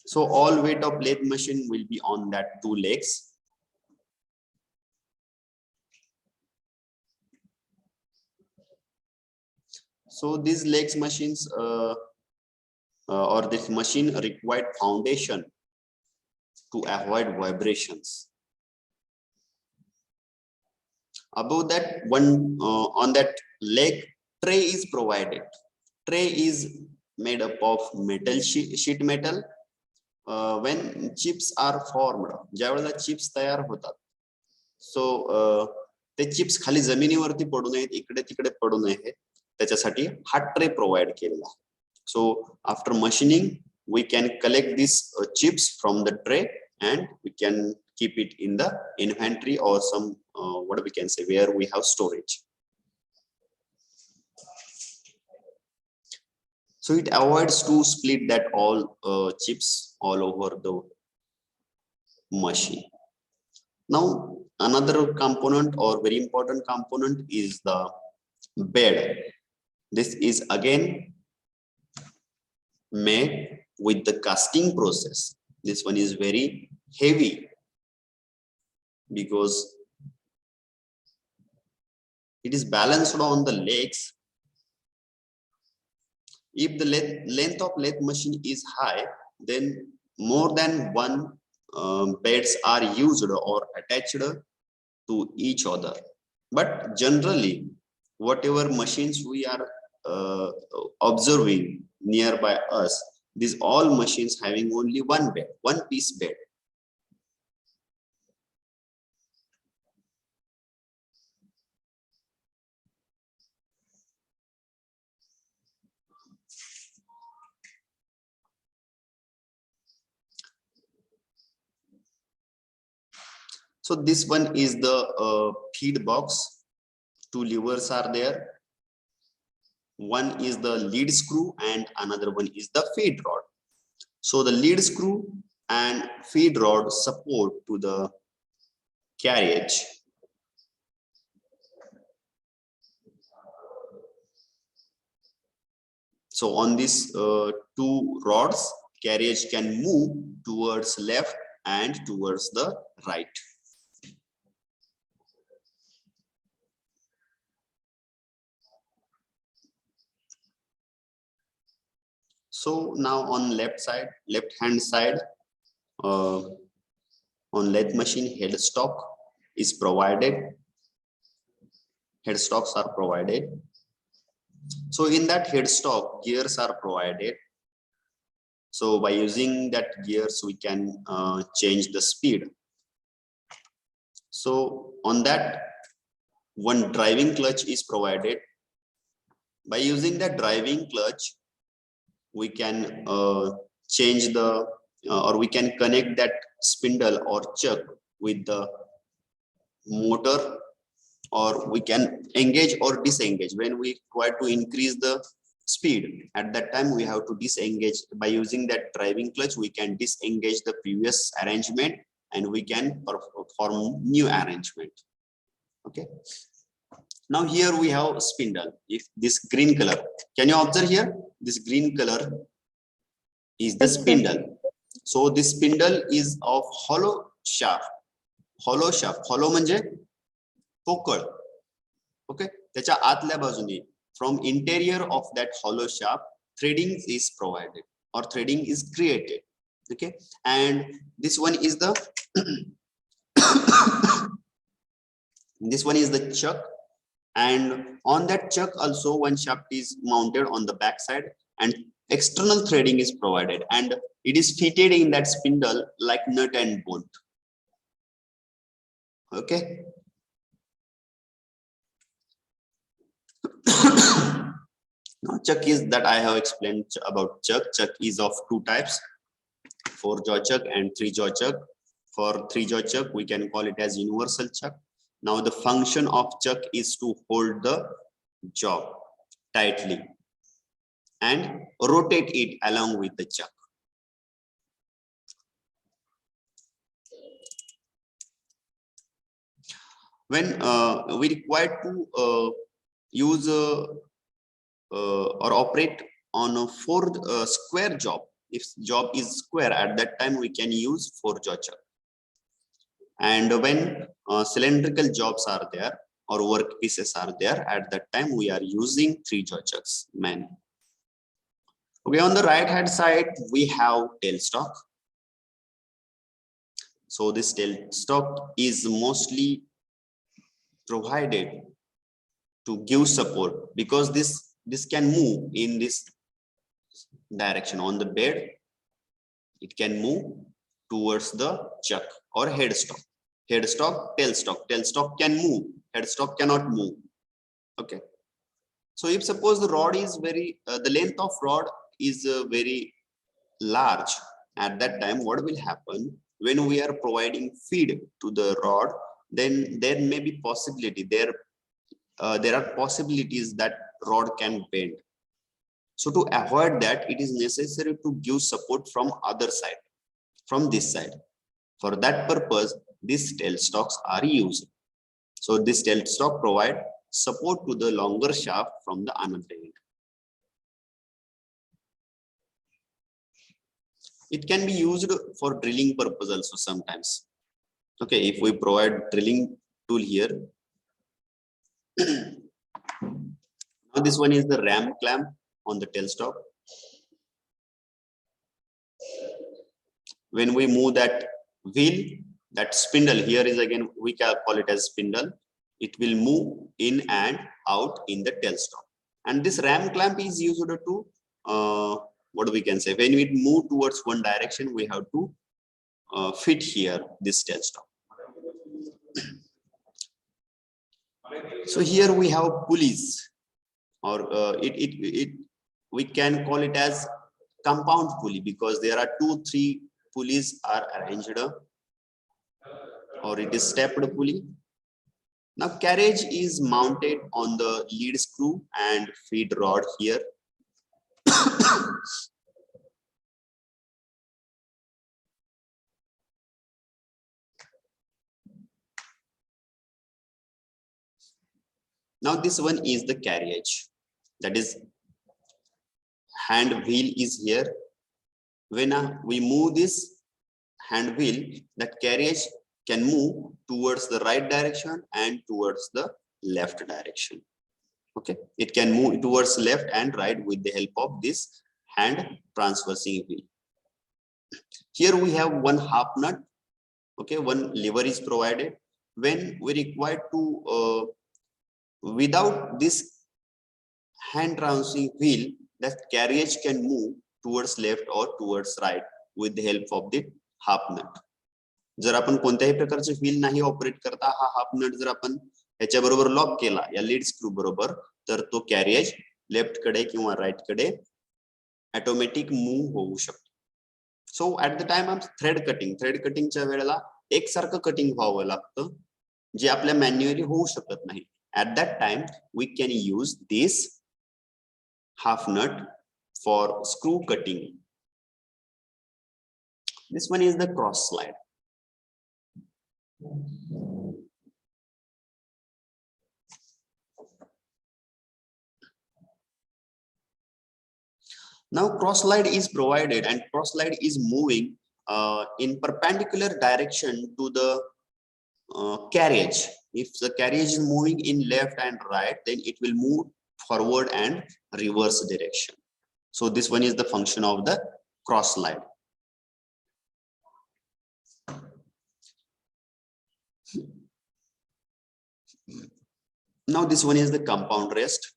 So all weight of lathe machine will be on that 2 legs. So these legs machines or this machine required foundation to avoid vibrations. Above that one on that leg, tray is provided. Tray is made up of metal sheet metal. When chips are formed, ज्यावेळेला chips तयार होतात, सो ते chips खाली जमिनीवरती पडू नयेत, इकडे तिकडे पडू नये, त्याच्यासाठी हा ट्रे प्रोव्हाइड केलेला आहे. So after machining, we can collect these chips from the tray and we can keep it in the inventory or some what we can say where we have storage. So it avoids to split that all chips all over the machine. Now another component or very important component is the bed. This is again made with the casting process. This one is very heavy because it is balanced on the legs. If the length of lathe machine is high, then more than one beds are used or attached to each other. But generally, whatever machines we are observing nearby us, these all machines having only one bed, one piece bed. So this one is the feed box. Two levers are there. One is the lead screw and another one is the feed rod. So the lead screw and feed rod support to the carriage. So on these two rods, carriage can move towards left and towards the right. So now on left hand side, on lathe machine, headstock is provided. Headstocks are provided. So in that headstock, gears are provided. So by using that gears, we can change the speed. So on that, one driving clutch is provided. By using that driving clutch, we can change the or we can connect that spindle or chuck with the motor, or we can engage or disengage. When we try to increase the speed, at that time we have to disengage. By using that driving clutch, we can disengage the previous arrangement and we can perform new arrangement. Okay. Now here we have a spindle. If this green color, can you observe here? This green color is the spindle. So this spindle is of hollow shaft. Hollow shaft. Hollow म्हणजे पोकळ. Okay. त्याच्या आतल्या बाजूने, from interior of that hollow shaft, threading is provided or threading is created. Okay. And this one is the this one is the chuck. And on that chuck also one shaft is mounted on the back side and external threading is provided and it is fitted in that spindle like nut and bolt. Okay. Now chuck is that I have explained about chuck. Chuck is of two types, 4-jaw chuck and 3-jaw chuck. For 3-jaw chuck, we can call it as universal chuck. Now the function of chuck is to hold the jaw tightly and rotate it along with the chuck. When we require to use or operate on a 4 square job, if job is square, at that time we can use 4-jaw chuck. And when cylindrical jobs are there or work pieces are there, at that time we are using 3-jaw chucks manually. Okay, on the right hand side we have tailstock. So this tailstock is mostly provided to give support because this can move in this direction. On the bed, it can move towards the chuck or headstock. headstock, tailstock. Tailstock can move, headstock cannot move. Okay. So if suppose the rod is very, the length of rod is very large, at that time what will happen when we are providing feed to the rod, then there may be possibility, there are possibilities that rod can bend. So to avoid that, it is necessary to give support from other side, from this side. For that purpose, these tailstocks are used. So this tailstock provide support to the longer shaft from the another end. It can be used for drilling purpose also sometimes. Okay, if we provide drilling tool here. Now this one is the ram clamp on the tailstock. When we move that wheel, that spindle here is again, we can call it as spindle. It will move in and out in the tailstock. And this ram clamp is used to, what we can say, when we move towards one direction, we have to fit here this tailstock. So here we have pulleys, or we can call it as compound pulley, because there are 2-3 pulleys are arranged, or it is stepped pulley. Now carriage is mounted on the lead screw and feed rod here. Now this one is the carriage, that is hand wheel is here. When we move this hand wheel, that carriage can move towards the right direction and towards the left direction. Okay, it can move towards left and right with the help of this hand transversing wheel. Here we have one half nut. Okay, one lever is provided. When we require to without this hand transversing wheel, that carriage can move towards left or towards right with the help of the half nut. जर आपण कोणत्याही प्रकारचे wheel नाही operate करता हा half नट जर आपण ह्याच्या बरोबर लॉक केला या लीड स्क्रू बरोबर, तर तो कॅरियज लेफ्ट कडे किंवा राईट कडे ऑटोमॅटिक मूव्ह होऊ शकतो. So at the time of thread कटिंगच्या वेळेला एकसारखं कटिंग व्हावं लागतं, जे आपल्या मॅन्युअली होऊ शकत नाही. At that time we can use this half nut for screw cutting. This one is the cross slide. Now cross slide is provided and cross slide is moving in perpendicular direction to the carriage. If the carriage is moving in left and right, then it will move forward and reverse direction. So this one is the function of the cross slide. Now this one is the compound rest.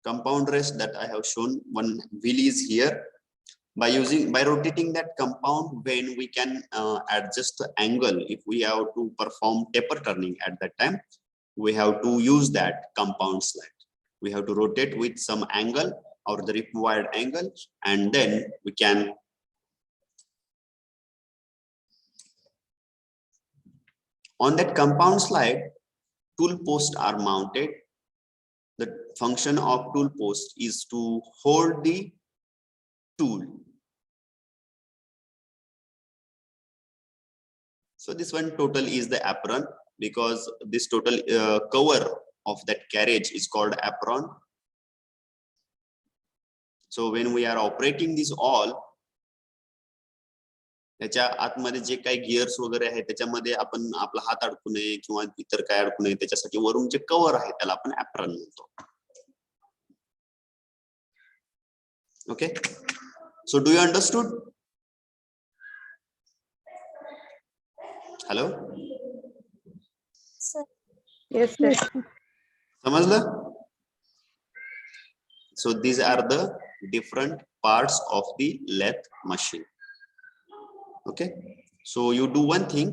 Compound rest that I have shown, one wheel is here. By rotating that compound, when we can adjust the angle, if we have to perform taper turning at that time, we have to use that compound slide. We have to rotate with some angle or the required angle, and then we can on that compound slide, tool posts are mounted. The function of tool post is to hold the tool. So this one total is the apron, because this total cover of that carriage is called apron. So when we are operating this all, त्याच्या आतमध्ये जे काही gears वगैरे आहे त्याच्यामध्ये आपण आपला हात अडकू नये किंवा इतर काय अडकू नये त्याच्यासाठी वरून जे कव्हर आहे त्याला आपण ऍप्रॉन म्हणतो. Okay, so do you understood? Hello, Yes, sir. समजलं? So these are the different parts of the lathe machine. Okay, so you do one thing,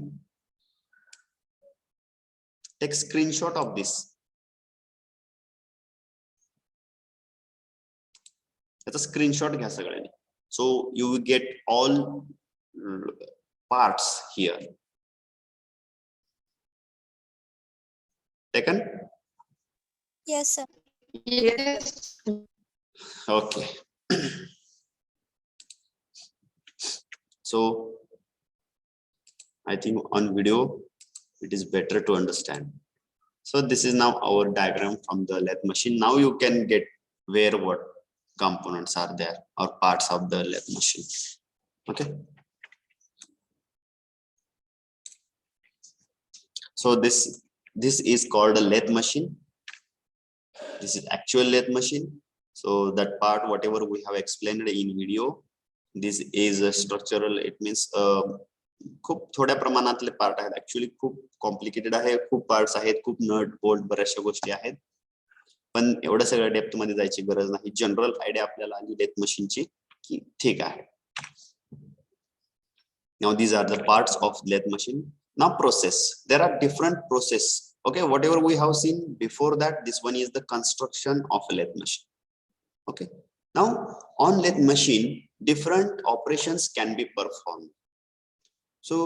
Take screenshot of this. That's a screenshot घ्या सगळ्यांनी. So you will get all parts here. Taken? Yes, sir. Yes. Okay. So I think on video it is better to understand. So this is now our diagram from the lathe machine. Now you can get where what components are there or parts of the lathe machine. Okay. So this is called a lathe machine. This is actual lathe machine. So that part, whatever we have explained in video, this is a structural. It means खूप थोड्या प्रमाणातले part आहेत. Actually खूप complicated आहे, खूप parts आहेत, खूप nut bolt बऱ्याचशा गोष्टी आहेत, पण एवढं सगळं डेप्थ मध्ये जायची गरज नाही. जनरल आयडिया आपल्याला आली lathe मशीनची की ठीक आहे. Now these are the parts of lathe machine. Now process. There are different process. Okay, whatever we have seen before that, this one is the construction of a lathe machine. Okay. Now on lathe machine, different operations can be performed. So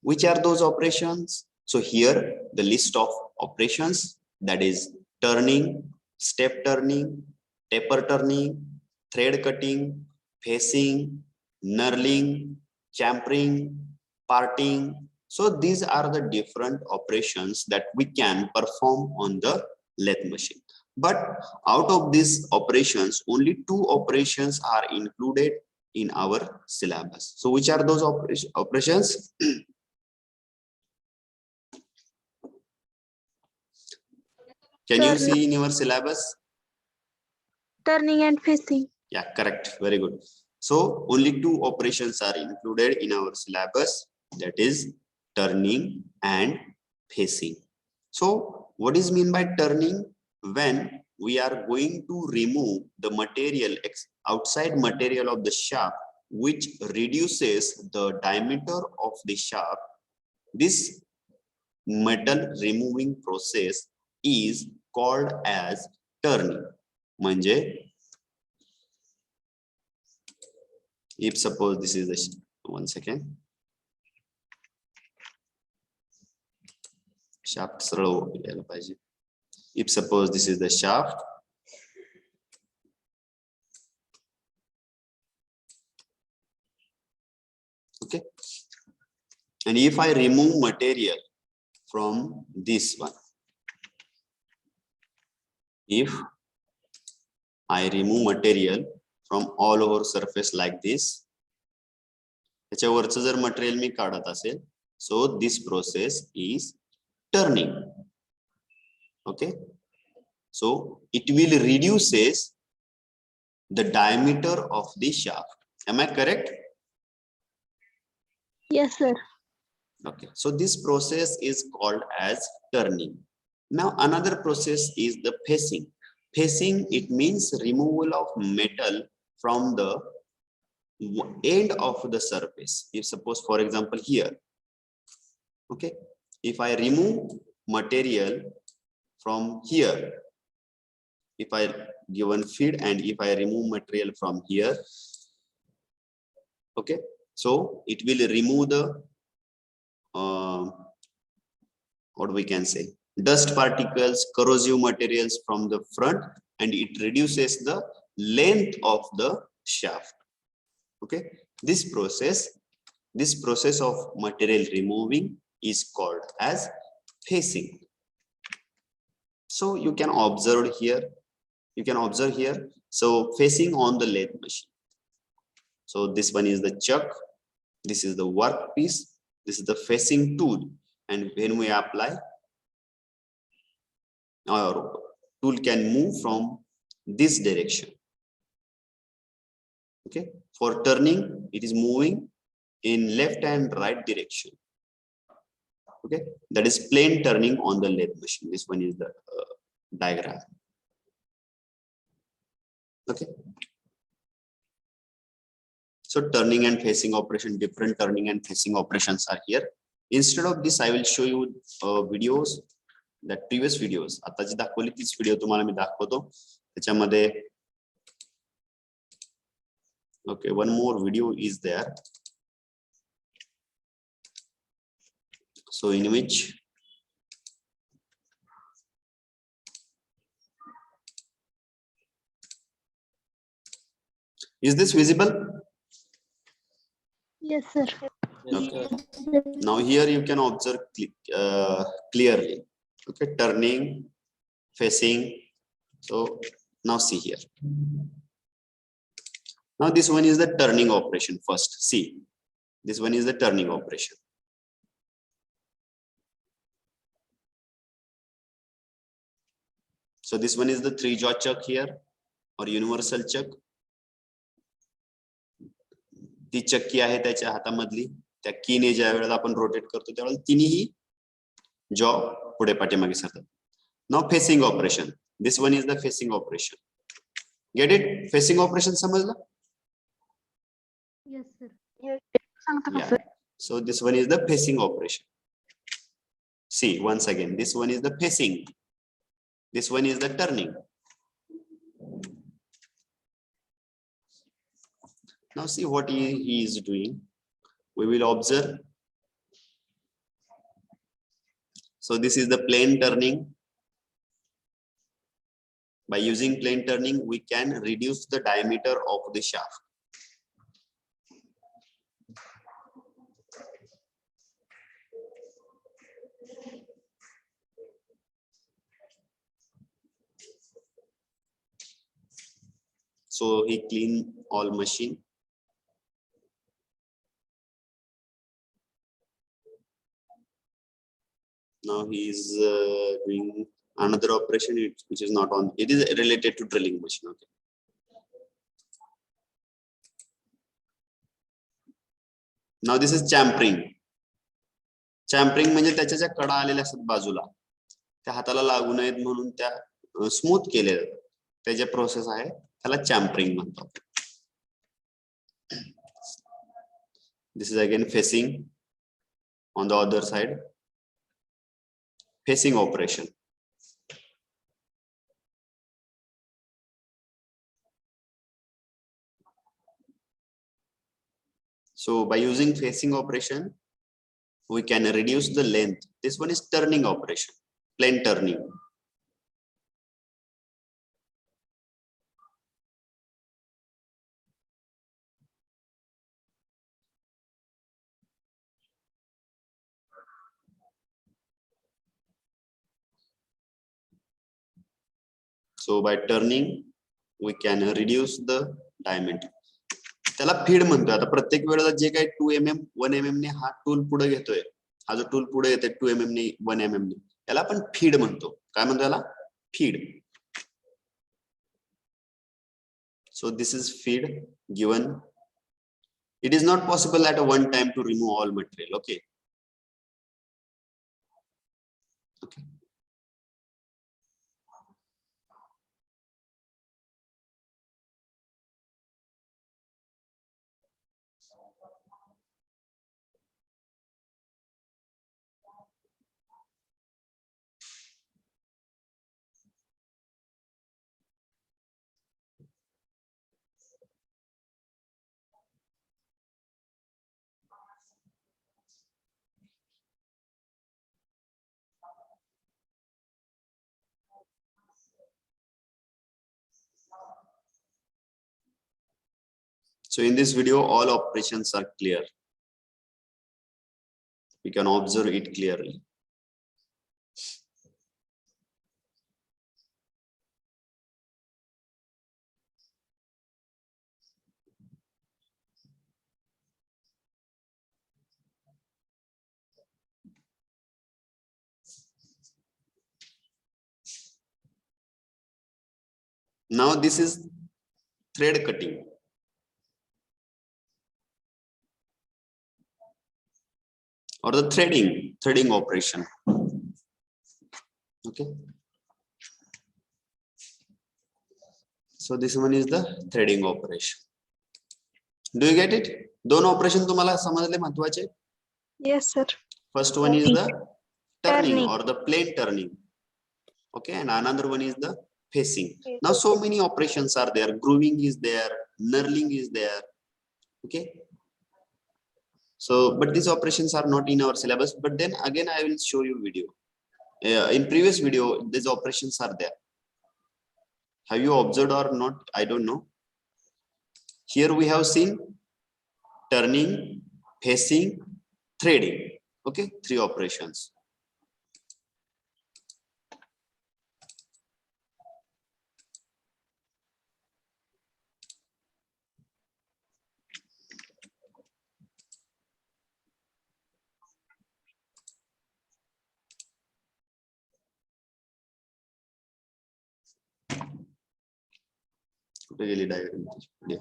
which are those operations? So here the list of operations, that is turning, step turning, taper turning, thread cutting, facing, knurling, champering, parting. So these are the different operations that we can perform on the lathe machine. But out of these operations, only 2 operations are included in our syllabus. So which are those operations? Can you see in your syllabus? Turning and facing. Yeah, correct. Very good. So only 2 operations are included in our syllabus, that is turning and facing. So what is mean by turning? When we are going to remove the material, outside material of the shaft, which reduces the diameter of the shaft, this metal removing process is called as turning. म्हणजे if suppose this is the one second, shaft सरळ यायला पाहिजे. If suppose this is the shaft, okay, and if I remove material from this one, if I remove material from all over surface like this, त्याच्यावरचं जर material मी काढत असेल, so this process is turning. Okay, so it will reduces the diameter of the shaft. Am I correct? Yes, sir. Okay, so this process is called as turning. Now another process is the facing. Facing, it means removal of metal from the end of the surface. If suppose for example here, okay, if I remove material from here, if I given feed and if I remove material from here, okay, so it will remove the what we can say, dust particles, corrosive materials from the front, and it reduces the length of the shaft. Okay, this process of material removing is called as facing. So you can observe here, so facing on the lathe machine. So this one is the chuck, this is the workpiece, this is the facing tool, and when we apply, our tool can move from this direction. Okay, for turning, it is moving in left and right direction. Okay, that is plain turning on the lathe machine. This one is the diagram. Okay, so turning and facing operation, different turning and facing operations are here. Instead of this, I will show you videos that previous videos. आता जी दाखवली तीच video तुम्हाला मी दाखवतो. त्याच्यामध्ये okay, one more video is there. So in which is this visible? Yes, sir. Okay. Now here you can observe clearly. Okay, turning, facing. So now see here. Now this one is the turning operation first. See, this one is the turning operation. So this one is the 3-jaw chuck here, or universal chuck. ती चक्की आहे त्याच्या हातामधली. त्या कीने ज्या वेळेला आपण rotate करतो त्यावेळेला तिन्ही जॉ पुढे पाठीमागे सरतात. Now facing operation. This one is the facing operation. Get it? Facing operation समजलं? Yes, sir. Yeah. So this one is the facing operation. See once again, this one is the facing. This one is the turning. Now see what he is doing. We will observe. So this is the plane turning. By using plane turning, we can reduce the diameter of the shaft. So he clean all machine. Now he is doing another operation which is not on. It is related to drilling machine. Okay. Now this is champering. Champering म्हणजे त्याच्या ज्या कडा आलेल्या असतात बाजूला त्या हाताला लागू नयेत म्हणून त्या स्मूथ केले जातात. ते जे प्रोसेस आहे त्याला चॅम्परिंग म्हणतात. This is again facing on the other side. Facing operation. So by using facing operation, we can reduce the length. This one is turning operation, plane turning. So by turning, we can reduce the diameter. त्याला feed म्हणतोय. आता प्रत्येक वेळेला जे काही 2 mm 1 mm ने हा tool पुढे घेतोय, हा जो टूल पुढे येते 2 mm ने 1 mm ने, याला आपण फीड म्हणतो. काय म्हणतो याला? Feed. So this is feed given. It is not possible at a one time to remove all material. Okay. Okay. So in this video, all operations are clear. We can observe it clearly. Now this is thread cutting. Or the threading operation. Okay. So this one is the threading operation. Do you get it? दोन operation तुम्हाला समजले महत्वाचे? Yes, sir. First one is the turning or the plane turning. Okay, and another one is the facing. Now so many operations are there. Grooving is there, knurling is there. Okay, so but these operations are not in our syllabus, but then again I will show you video. In previous video these operations are there. Have you observed or not? I don't know. Here we have seen turning, facing, threading. Okay, 3 operations. कुठे गेली diagram? Yeah.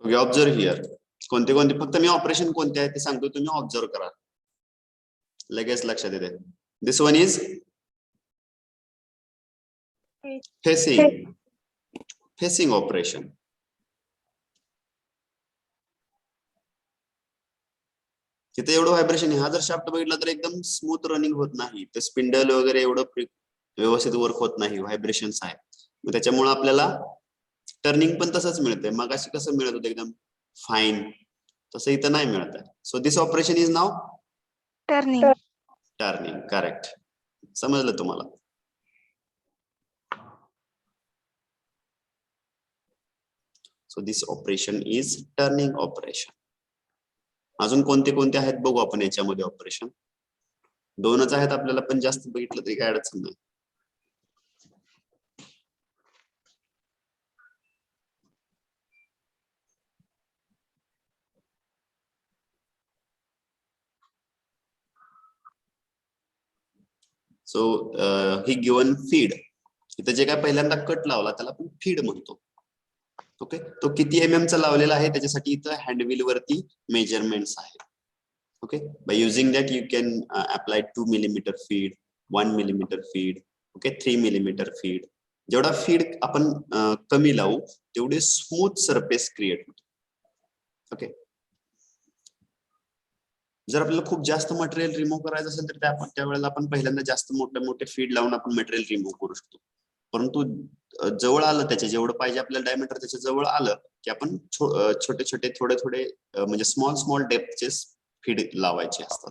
Okay, observe here. कोणते कोणते फक्त मी operation कोणते आहे ते सांगतो, तुम्ही ऑब्झर्व करा, लगेच लक्षात येते. This one is facing operation. तिथे एवढं व्हायब्रेशन, हा जर शाफ्ट बघितला तर एकदम स्मूथ रनिंग होत नाही, तर स्पिंडल वगैरे एवढं व्यवस्थित वर्क होत नाही, व्हायब्रेशन्स आहेत. मग त्याच्यामुळे आपल्याला टर्निंग पण तसंच मिळतंय. मग अशी कसं मिळत होतं एकदम फाईन, तसं इथं नाही मिळत आहे. So this operation is now turning. Correct. समजलं तुम्हाला? So this operation is turning operation. अजून कोणते कोणते आहेत बघू आपण याच्यामध्ये ऑपरेशन. 2च आहेत आपल्याला, पण जास्त बघितलं तरी काय अडचण नाही. सो ही गिवन फीड, इथं जे काय पहिल्यांदा कट लावला त्याला आपण फीड म्हणतो. ओके, तो किती mm चा लावलेला आहे त्याच्यासाठी इथं हँडव्हील वरती मेजरमेंट्स आहेत. Okay, by using that you can apply 2 mm feed, 1 mm feed, okay, 3 mm feed. जेवढा फीड आपण कमी लावू तेवढे स्मूथ सरफेस क्रिएट होतो. ओके, जर आपल्याला खूप जास्त मटेरियल रिमूव्ह करायचं असेल तर त्यावेळेला आपण पहिल्यांदा जास्त मोठे फीड लावून आपण मटेरियल रिमूव्ह करू शकतो. परंतु जवळ आलं, त्याच्या जेवढं पाहिजे आपल्याला डायमीटर त्याच्या जवळ आलं की आपण छोटे छोटे थोडे म्हणजे स्मॉल डेप्थचे फीड लावायचे असतात.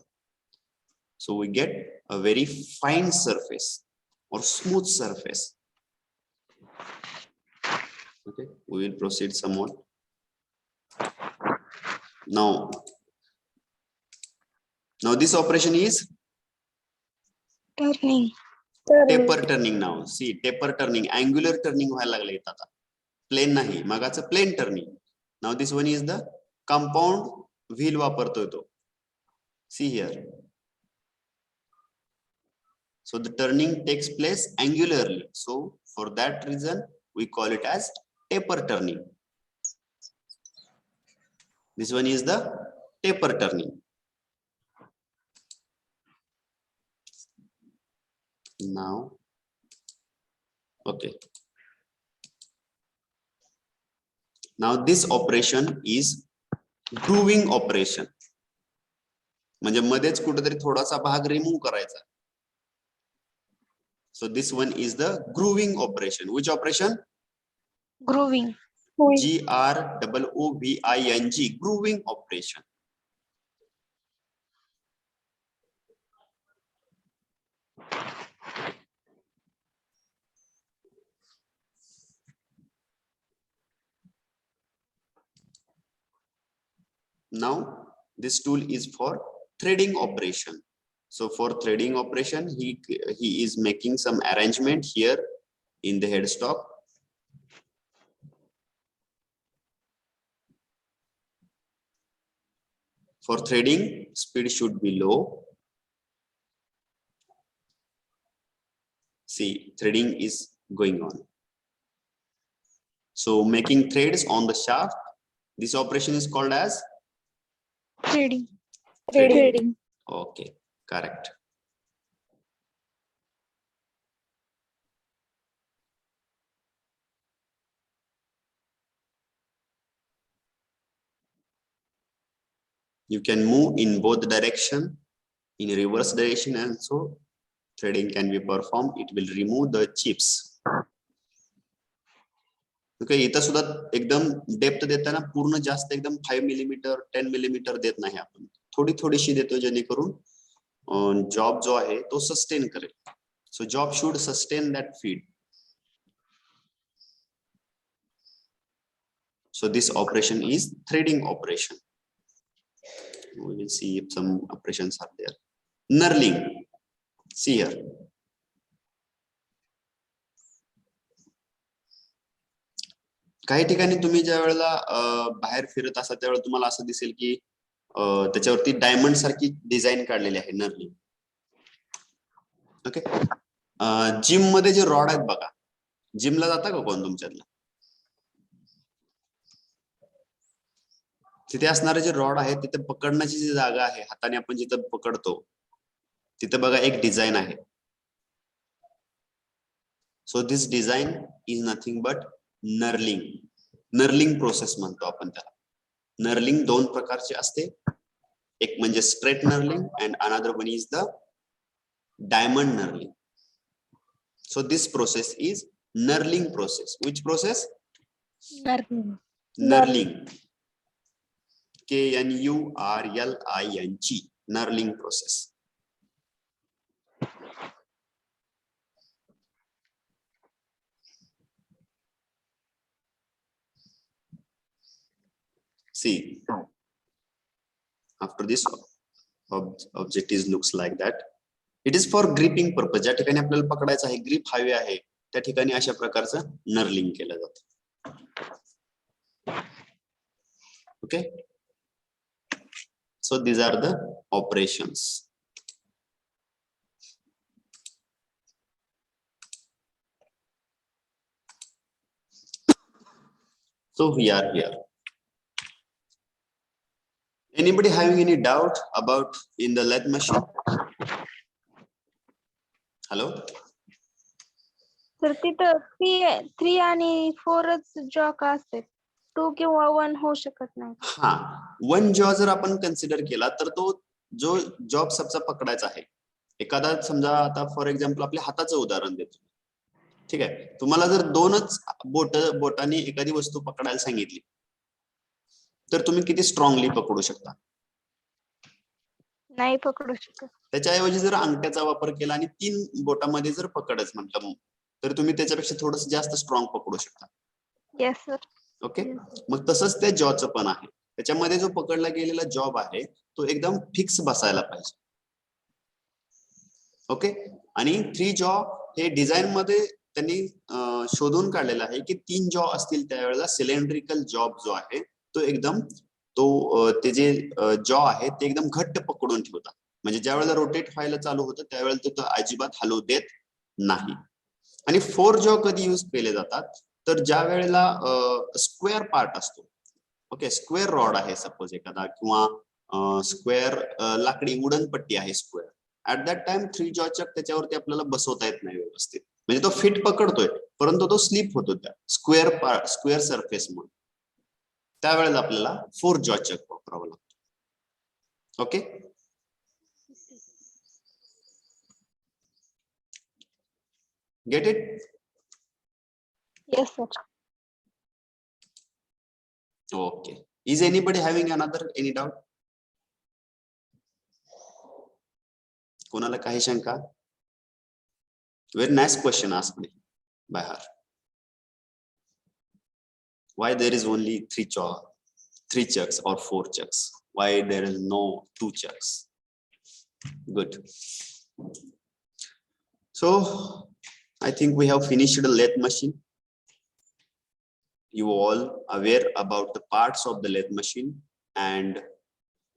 So we get a very fine surface और smooth surface. Okay, we will proceed some more. Now this operation is Turning. taper turning. Now see, taper turning, angular turning व्हायला लागले आता, प्लेन नाही. मगाचं plain turning. Now this one is the compound wheel वापरतोय तो. See here. So the turning takes place angularly. So for that reason we call it as taper turning. This one is the taper turning. Now, okay. Now this operation is grooving operation. म्हणजे मध्येच कुठेतरी थोडासा भाग remove करायचा. So this one is the grooving operation. Which operation? Grooving. G-R-O-O-V-I-N-G, grooving operation. Now this tool is for threading operation. So for threading operation he is making some arrangement here in the headstock. For threading, speed should be low. See, threading is going on. So making threads on the shaft, this operation is called as Threading. Okay, correct. You can move in both direction, in reverse direction, and so threading can be performed. It will remove the chips. Okay, इथं सुद्धा एकदम depth देताना पूर्ण जास्त एकदम 5 millimetre 10 millimetre देत नाही आपण, थोडी थोडीशी देतो जेणेकरून जॉब जो आहे तो सस्टेन करेल. So job should sustain that feed. So this operation is threading operation. We will see if some operations are there. Knurling. See here. काही ठिकाणी तुम्ही ज्या वेळेला बाहेर फिरत असाल त्यावेळेला तुम्हाला असं दिसेल की त्याच्यावरती डायमंड सारखी डिझाईन काढलेली आहे नर्लिंग. ओके. जिम मध्ये जे रॉड आहेत बघा, जिमला जाता का कोण तुमच्यातलं? तिथे असणारे जे रॉड आहे तिथे पकडण्याची जी जागा आहे, हाताने आपण जिथं पकडतो तिथे बघा एक डिझाईन आहे. So this design is nothing but knurling. Knurling process म्हणतो आपण त्याला. नर्लिंग दोन प्रकारचे असते, एक म्हणजे straight knurling and another one is the diamond knurling. So this process is knurling process. Which process? Knurling. Knurling. Knurling process. See, after this object looks like that. It is for gripping purpose. ज्या ठिकाणी आपल्याला पकडायचं आहे, grip हवी आहे, त्या ठिकाणी अशा प्रकारचं नर्लिंग केलं जातं. Okay. So these are the operations. So we are here. Anybody having any doubt about in the lathe machine? Hello? तर तिथं 3 आणि 4च जॉक असते, 2 किंवा 1 होऊ शकत नाही. हा, 1 जॉ जर आपण कन्सिडर केला तर तो जो जॉब सबचा पकडायचा आहे, एखादा समजा आता फॉर एक्झाम्पल आपल्या हाताचं उदाहरण देतो. ठीक आहे, तुम्हाला जर 2च बोटाने एखादी वस्तू पकडायला सांगितली तर तुम्ही किती स्ट्रॉंगली पकडू शकता? नाही पकडू शकत. त्याच्याऐवजी जर अंगठ्याचा वापर केला आणि 3 बोटामध्ये जर पकडच म्हटलं तर तुम्ही त्याच्यापेक्षा थोडस जास्त स्ट्रॉंग पकडू शकता. Yes sir. ओके. मग तसंच त्या जॉचं पण आहे. त्याच्यामध्ये जो पकडला गेलेला जॉब आहे तो एकदम फिक्स बसायला पाहिजे. ओके. आणि 3 जॉ हे डिझाईन मध्ये त्यांनी शोधून काढलेलं आहे की 3 जॉ असतील त्यावेळेला सिलेंड्रिकल जॉब जो आहे तो एकदम ते जे जॉ आहे ते एकदम घट्ट पकडून ठेवतात. म्हणजे ज्या वेळेला रोटेट व्हायला चालू होतं त्यावेळेला तो अजिबात हलवू देत नाही. आणि 4 जॉ कधी यूज केले जातात तर ज्या वेळेला स्क्वेअर पार्ट असतो. ओके, स्क्वेअर रॉड आहे सपोज एखादा, किंवा स्क्वेअर लाकडी वुडन पट्टी आहे square, at that time 3 jaw chuck त्याच्यावरती आपल्याला बसवता येत नाही व्यवस्थित. म्हणजे तो फिट पकडतोय परंतु तो स्लिप होतो त्या स्क्वेअर सरफेस मुळे. त्यावेळेला आपल्याला 4 जॉ चक वापरावं लागतो. Okay. Get it? Yes, sir. Okay. Is anybody having any doubt? कोणाला काही शंका? Very nice question asked me by her. Why there is only 3 chucks or 4 chucks? Why there is no 2 chucks? Good. So I think we have finished the lathe machine. You all aware about the parts of the lathe machine and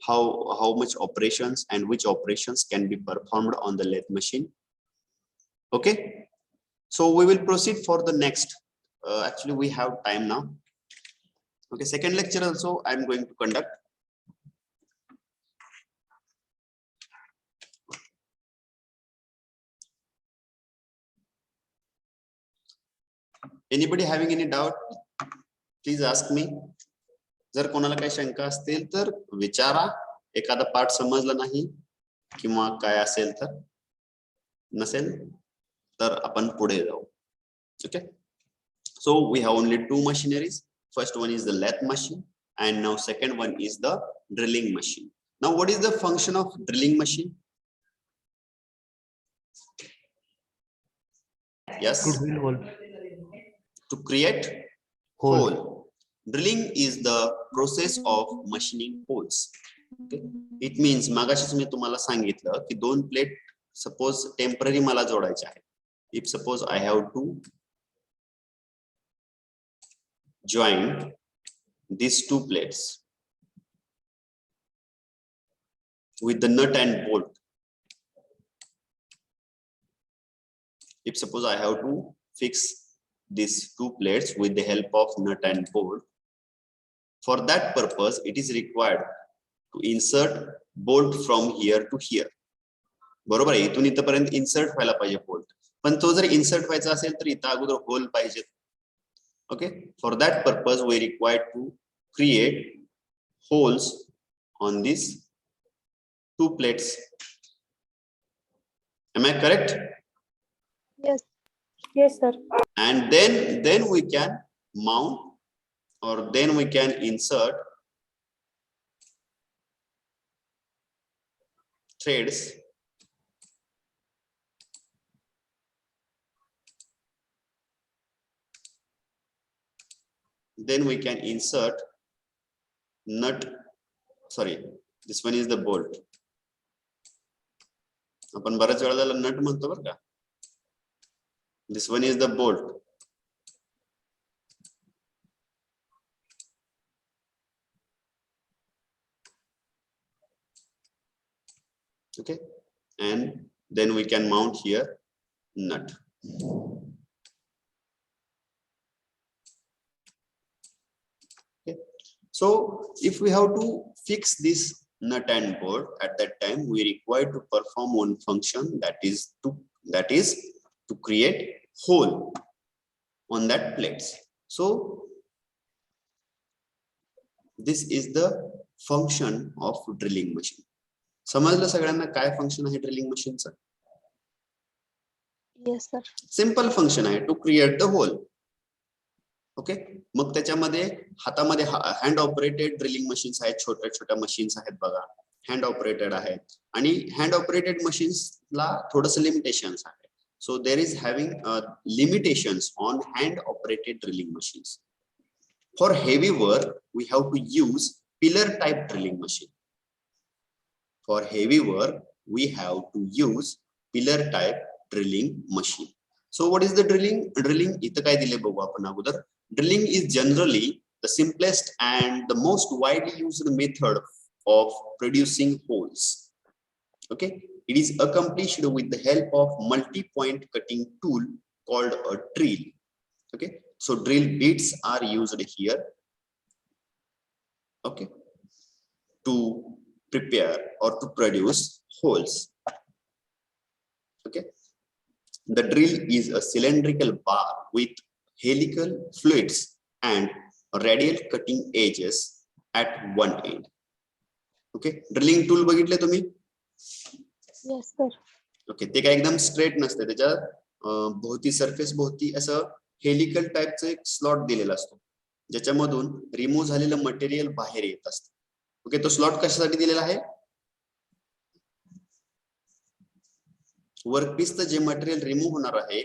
how much operations and which operations can be performed on the lathe machine. Okay, so we will proceed for the next. Actually, we have time now. Okay, second lecture also I am going to conduct. Anybody having any doubt? Please ask me. जर कोणाला काही शंका असतील तर विचारा, एखादा part समजला नाही किंवा काय असेल तर नसेल तर आपण पुढे जाऊ. Okay, so we have only two machineries. First one is the lathe machine and now second one is the drilling machine. Now what is the function of drilling machine? Yes, To drill hole. to create hole. Drilling is the process of machining holes. Okay, it means मागाशीच मी तुम्हाला सांगितलं की दोन plate suppose temporary मला जोडायचे आहेत. If suppose I have to join these two plates with the nut and bolt. If suppose I have to fix these two plates with the help of nut and bolt, for that purpose it is required to insert bolt from here to here. बरोबर आहे, इथून इथपर्यंत insert व्हायला पाहिजे bolt, पण तो जर insert व्हायचा असेल तर इथं अगोदर होल पाहिजे. Okay, for that purpose we required to create holes on these two plates. Am I correct? Yes. Yes, sir. And then we can mount or then we can insert threads then we can insert nut, sorry, this one is the bolt. आपण बऱ्याच वेळेला नट म्हणतो बरं का. This one is the bolt. Okay, and then we can mount here nut. Okay, so if we have to fix this nut and bolt, at that time we require to perform one function, that is to create hole on that plates. So this is the function of drilling machine. समजलं सगळ्यांना काय function आहे drilling मशीनचं? Yes, sir. Simple function आहे to create the hole. Okay, मग त्याच्यामध्ये हातामध्ये hand operated drilling machines आहेत, छोट्या छोट्या मशीन्स आहेत बघा, हँड ऑपरेटेड आहेत. आणि हँड ऑपरेटेड मशीन्सला थोडंसं लिमिटेशन्स आहे. So there is having limitations on hand operated drilling machines. For heavy work we have to use pillar type drilling machine. For heavy work, we have to use pillar type drilling machine. So what is the drilling? Drilling इथं काय दिले बघू आपण अगोदर. Drilling is generally the simplest and the most widely used method of producing holes. Okay, it is accomplished with the help of multi-point cutting tool called a drill. Okay, so drill bits are used here. Okay, to prepare or to produce holes. Okay, the drill is a cylindrical bar with helical fluids and radial cutting edges at one end. Okay, drilling tool बघितले तुम्ही? Yes, sir. Okay, ते काय एकदम straight नसते, त्याच्या भोवती surface भोवती असं हेलिकल टाइपचं एक स्लॉट दिलेला असतो, ज्याच्यामधून रिमूव्ह झालेलं मटेरियल बाहेर येत असतं. ओके, तो स्लॉट कशासाठी दिलेला आहे? वर्कपीसचं जे मटेरियल रिमूव्ह होणार आहे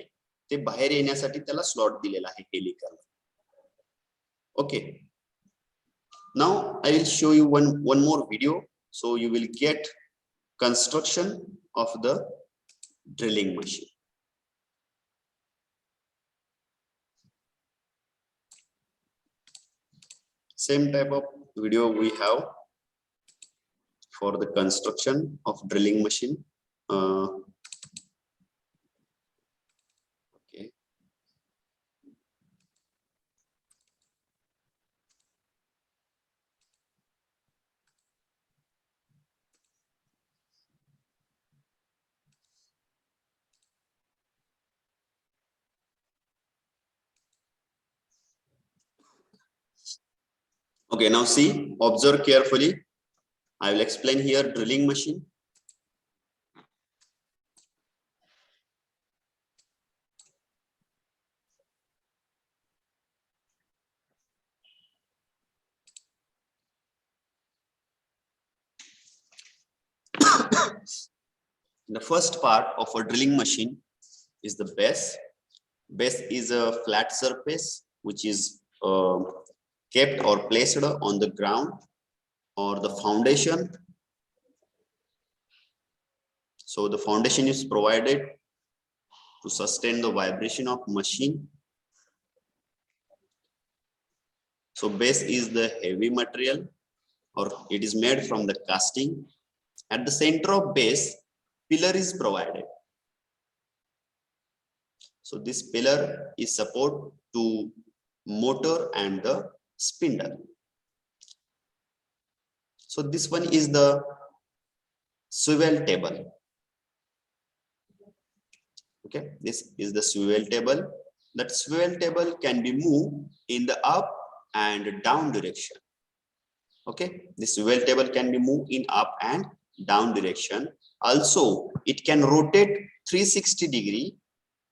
ते बाहेर येण्यासाठी त्याला स्लॉट दिलेला आहे helical. Okay, now I will show you one more video so you will get construction of the drilling machine. Same type of video we have for the construction of drilling machine. Okay. Okay, now see, observe carefully. I will explain here drilling machine. The first part of a drilling machine is the base. Base is a flat surface which is kept or placed on the ground or the foundation. So the foundation is provided to sustain the vibration of machine. So base is the heavy material, or it is made from the casting. At the center of base, pillar is provided. So this pillar is support to motor and the spindle. So this one is the swivel table. Okay, this is the swivel table. That swivel table can be moved in the up and down direction. Okay, the swivel table can be moved in up and down direction. Also, it can rotate 360 degree.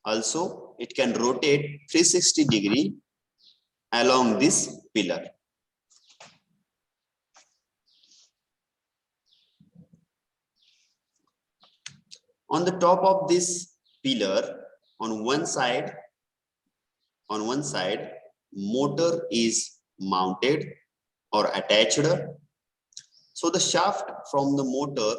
Also, it can rotate 360 degree along this pillar. On the top of this pillar, on one side, motor is mounted or attached. So the shaft from the motor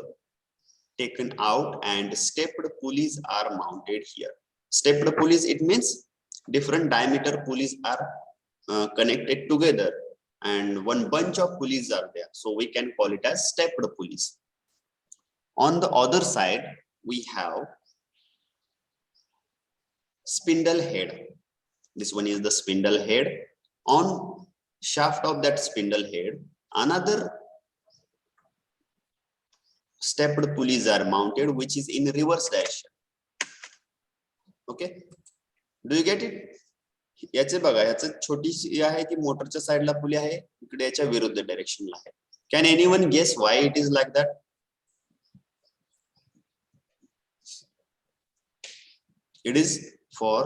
taken out and stepped pulleys are mounted here. Stepped pulleys, it means different diameter pulleys are connected together and one bunch of pulleys are there. So we can call it as stepped pulleys. On the other side, we have spindle head. This one is the spindle head. On shaft of that spindle head, another stepped pulleys are mounted, which is in reverse direction. Okay, do you get it? याचे बघा, याचं छोटीशी आहे की मोटरच्या साइडला पुली आहे, इकडे याच्या विरुद्ध डायरेक्शनला आहे. Can anyone guess why it is like that? It is for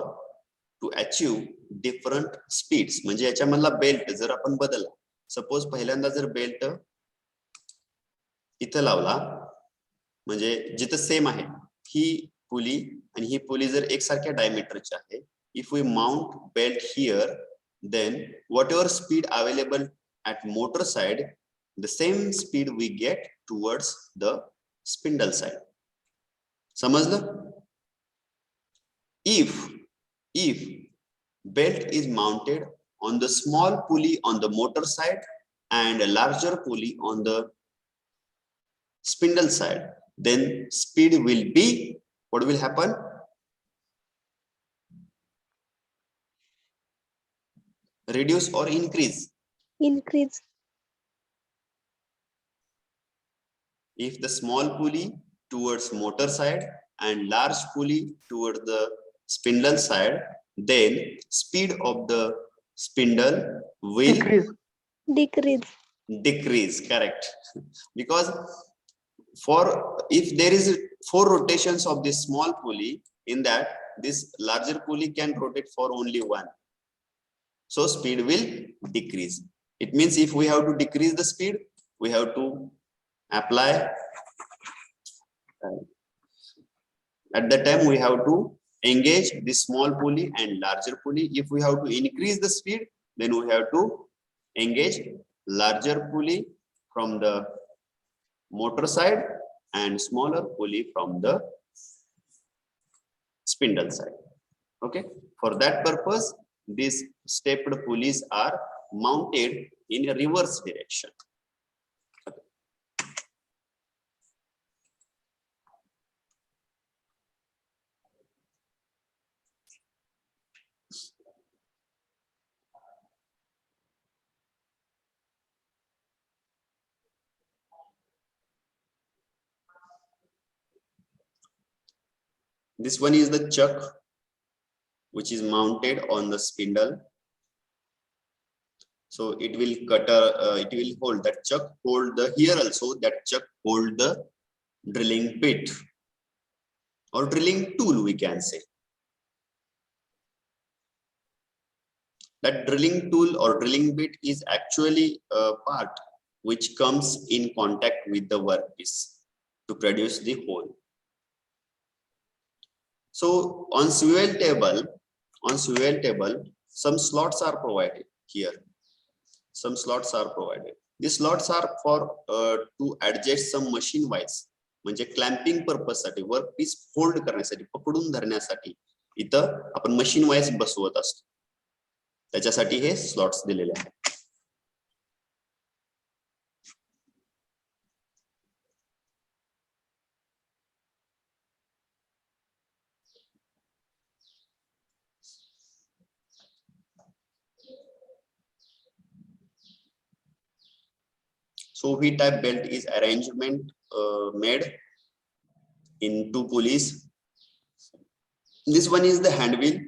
to achieve different speeds. म्हणजे याच्यामधला बेल्ट जर आपण बदलला, सपोज पहिल्यांदा जर बेल्ट इथं लावला, म्हणजे जिथं सेम आहे ही पुली आणि ही पुली जर एकसारख्या डायमीटरची आहे, if we mount belt here, then whatever speed available at motor side, the same speed we get towards the spindle side. समजलं? If belt is mounted on the small pulley on the motor side and a larger pulley on the spindle side, then speed will be, what will happen? Reduce or increase? Increase. If the small pulley towards motor side and large pulley towards the spindle side, then speed of the spindle will Decrease. Correct. Because if there is 4 rotations of this small pulley, in that this larger pulley can rotate for only 1. So speed will decrease. It means if we have to decrease the speed, we have to apply. At that time, we have to engage this small pulley and larger pulley. If we have to increase the speed, then we have to engage larger pulley from the motor side and smaller pulley from the spindle side. Okay, for that purpose, these stepped pulleys are mounted in a reverse direction. Okay. This one is the chuck, which is mounted on the spindle. So it will it will hold that chuck, hold the here also that chuck hold the drilling bit or drilling tool, we can say. That drilling tool or drilling bit is actually a part which comes in contact with the workpiece to produce the hole. So on swivel table, some slots are provided here. Some slots are provided. These slots are for to adjust some machine wise, म्हणजे clamping purpose साठी, workpiece hold करण्यासाठी, पकडून धरण्यासाठी इथं आपण machine wise बसवत असतो. त्याच्यासाठी हे slots दिलेले आहेत. So V-type belt is arrangement made in two pulleys. This one is the hand wheel,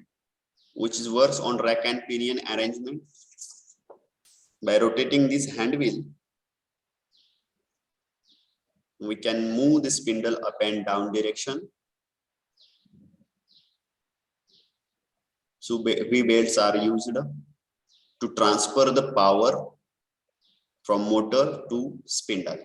which works on rack and pinion arrangement. By rotating this hand wheel, we can move the spindle up and down direction. So V-belts are used to transfer the power from motor to spindle.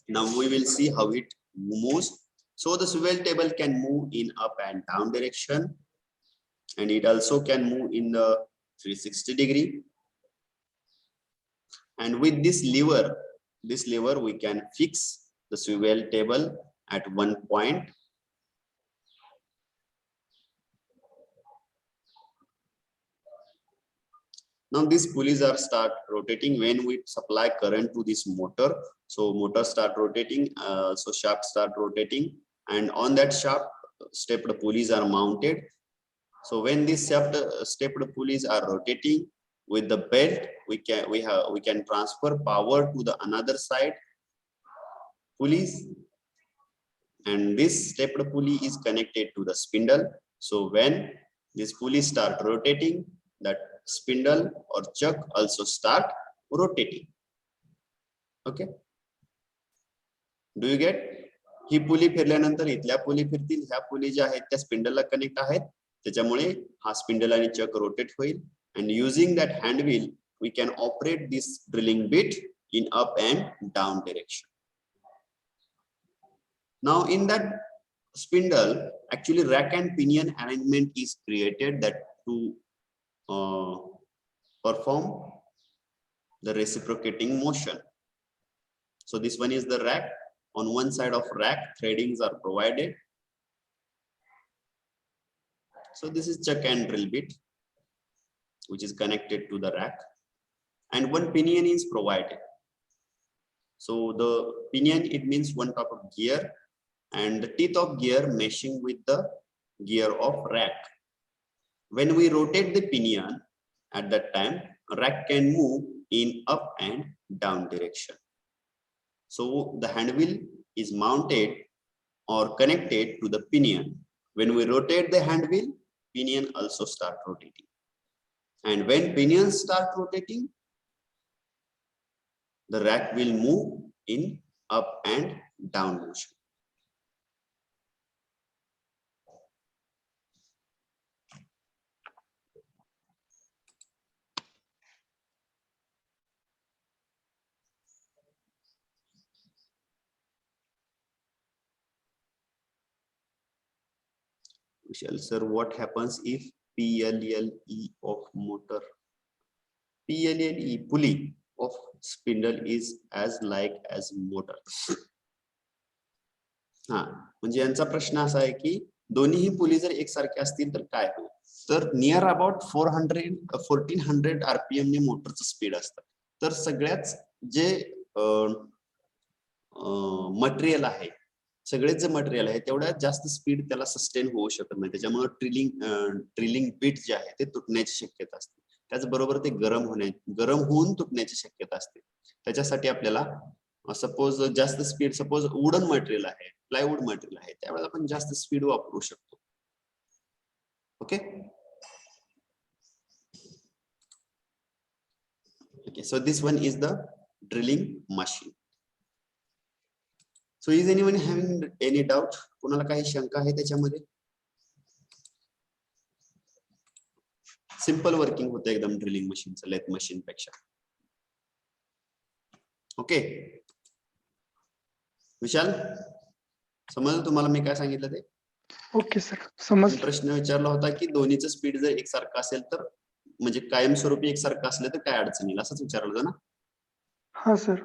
Now we will see how it moves. So the swivel table can move in up and down direction, and it also can move in the 360 degree. And with this lever we can fix the swivel table at one point. Now these pulleys are start rotating when we supply current to this motor. So motor start rotating, so shaft start rotating, and on that shaft stepped pulleys are mounted. So when these stepped pulleys are rotating with the belt, we can transfer power to the another side pulleys, and this stepped pulley is connected to the spindle. So when this pulley start rotating, that spindle or chuck also start rotating. Okay, do you get? ही पुली फिरल्यानंतर इथल्या पुली फिरतील, ह्या पुली ज्या आहेत त्या स्पिंडलला connect आहेत, त्याच्यामुळे हा spindle आणि चक rotate होईल. And using that hand wheel we can operate this drilling bit in up and down direction. Now in that spindle, actually rack and pinion arrangement is created that to perform the reciprocating motion. So this one is the rack. On one side of rack, threadings are provided. So this is chuck and drill bit, which is connected to the rack, and one pinion is provided. So the pinion, it means one type of gear, and the teeth of gear meshing with the gear of rack. When we rotate the pinion, at that time rack can move in up and down direction. So the hand wheel is mounted or connected to the pinion. When we rotate the hand wheel, pinion also start rotating. And when pinions start rotating, the rack will move in up and down motion. Vishal sir, what happens if PLLE of motor, PLLE pulley of spindle is as like as motor? हा, म्हणजे यांचा प्रश्न असा आहे की दोन्हीही पुली जर एकसारखे असतील तर काय होईल? तर नियर अबाउट 1400 RPM ने मोटरचं स्पीड असतं. तर सगळ्याच जे मटेरियल आहे सगळेच जे मटेरियल आहे तेवढ्यात जास्त स्पीड त्याला सस्टेन होऊ शकत नाही, त्याच्यामुळे ड्रिलिंग बीट जे आहे ते तुटण्याची शक्यता असते. त्याचबरोबर ते गरम होऊन तुटण्याची शक्यता असते. त्याच्यासाठी आपल्याला सपोज जास्त स्पीड, सपोज वुडन मटेरियल आहे, प्लायवूड मटेरियल आहे, त्यावेळेला आपण जास्त स्पीड वापरू शकतो. Okay okay, so this one is the drilling machine. So is anyone having any doubt? कोणाला काही शंका आहे त्याच्यामध्ये? सिंपल वर्किंग होतं एकदम ड्रिलिंग मशीनचं लेथ मशीन पेक्षा. ओके विशाल, समजलं तुम्हाला मी काय सांगितलं ते? ओके सर, समज. प्रश्न विचारला होता की दोन्हीचं स्पीड जर एकसारखं असेल तर, म्हणजे कायमस्वरूपी एकसारखं असलं तर काय अडचण येईल, असंच विचारलं होतं ना? हा सर.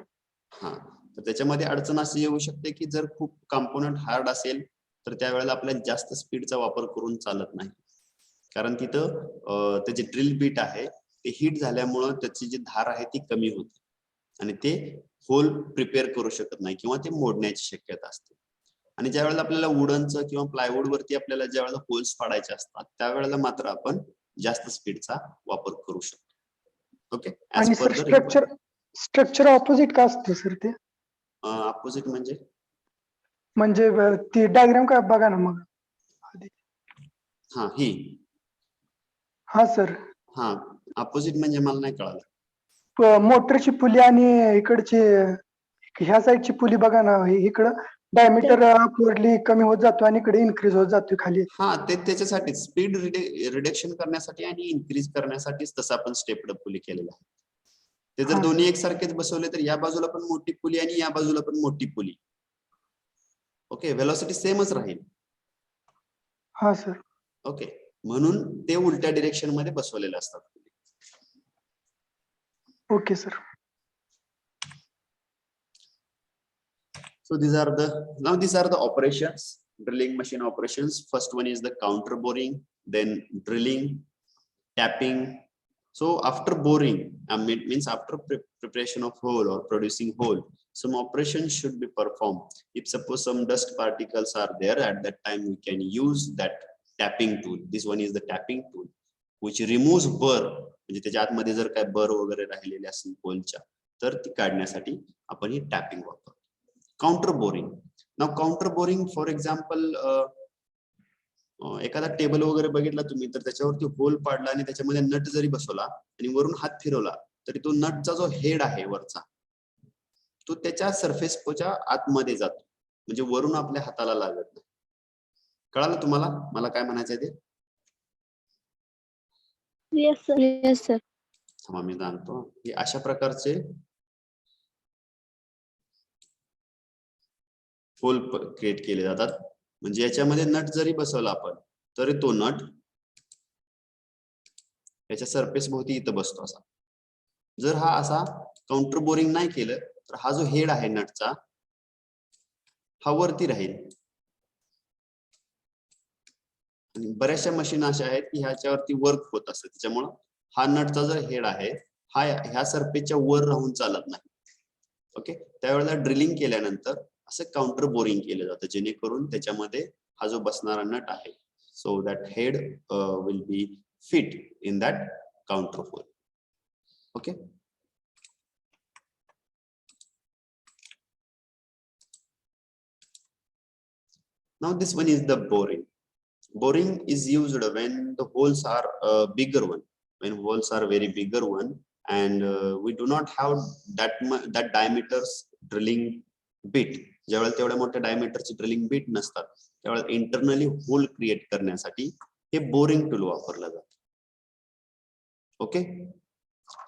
हा, तर त्याच्यामध्ये अडचण अशी येऊ शकते की जर खूप कॉम्पोनंट हार्ड असेल तर त्यावेळेला आपल्याला जास्त स्पीडचा वापर करून चालत नाही, कारण तिथं त्याची ड्रिल बीट आहे ते हीट झाल्यामुळं त्याची जी धार आहे ती कमी होते आणि ते होल प्रिपेअर करू शकत नाही किंवा ते मोडण्याची शक्यता असते. आणि ज्या वेळेला आपल्याला वुडनचं किंवा प्लायवूड वरती आपल्याला ज्या वेळेला होल्स पाडायचे असतात त्यावेळेला मात्र आपण जास्त स्पीडचा वापर करू शकतो. ओके, आणि सर स्ट्रक्चर ऑपोजिट का असते सर ते? ऑपोजिट म्हणजे ती डायग्राम काय बघा ना मग. हा ही. हा सर. हा, ऑपोजिट म्हणजे मला नाही कळालं. मोटरची पुली आणि इकडची ह्या साईडची पुली बघा ना, इकडं डायमीटर अपवर्डली कमी होत जातो आणि इकडे इन्क्रीज होत जातो खाली. हा, ते त्याच्यासाठी स्पीड रिडक्शन करण्यासाठी आणि इन्क्रीज करण्यासाठीच तसं आपण स्टेप्ड पुली केलेलं आहे. ते जर दोन्ही एकसारखेच बसवले तर या बाजूला पण मोठी पुली आणि या बाजूला पण मोठी पुली, ओके, व्हेलॉसिटी सेमच राहील. हा सर. ओके, म्हणून ते उलट्या डिरेक्शन मध्ये बसवलेले असतात. Okay sir. So these are the operations, drilling machine operations. First one is the counter boring, then drilling, tapping. So after boring, means after preparation of hole or producing hole, some operations should be performed. If suppose some dust particles are there, at that time we can use that tapping tool. This one is the tapping tool, which removes burr. म्हणजे त्याच्या आतमध्ये जर काय बर वगैरे राहिलेले असेल होलच्या तर ती काढण्यासाठी आपण ही टॅपिंग वापरतो. Counter boring. Now counter boring for example, एखादा टेबल वगैरे बघितला तुम्ही तर त्याच्यावरती होल पाडला आणि त्याच्यामध्ये नट जरी बसवला आणि वरून हात फिरवला तरी तो नटचा जो हेड आहे वरचा तो त्याच्या सरफेसच्या आतमध्ये जातो, म्हणजे वरून आपल्या हाताला लागत नाही. कळालं तुम्हाला मला काय म्हणायचंय ते? Yes sir. Yes sir. थांबा मी सांगतो. हे अशा प्रकारचे होल क्रिएट केले जातात, म्हणजे याच्यामध्ये नट जरी बसवला आपण तरी तो नट याच्या सरफेस भोवती इथं बसतो असा. जर हा असा काउंटर बोरिंग नाही केलं तर हा जो हेड आहे नटचा हा वरती राहील. आणि बऱ्याचशा मशीन अशा आहेत की ह्याच्यावरती वर्क होत असतं, त्याच्यामुळं हा नटचा जो हेड आहे हा ह्या सरफेसच्या वर राहून चालत नाही. ओके, त्यावेळेला ड्रिलिंग केल्यानंतर असं काउंटर बोरिंग केलं जातं जेणेकरून त्याच्यामध्ये हा जो बसणारा नट आहे so that head will be fit in that counter hole. Okay, now this one is the boring. Boring is used when the holes are bigger one, when holes are very bigger one and we do not have that diameters drilling bit. ज्यावेळेला तेवढ्या मोठ्या डायमीटरची drilling beat नसतात त्यावेळेला internally hole create करण्यासाठी हे boring tool वापरलं जातं. Okay,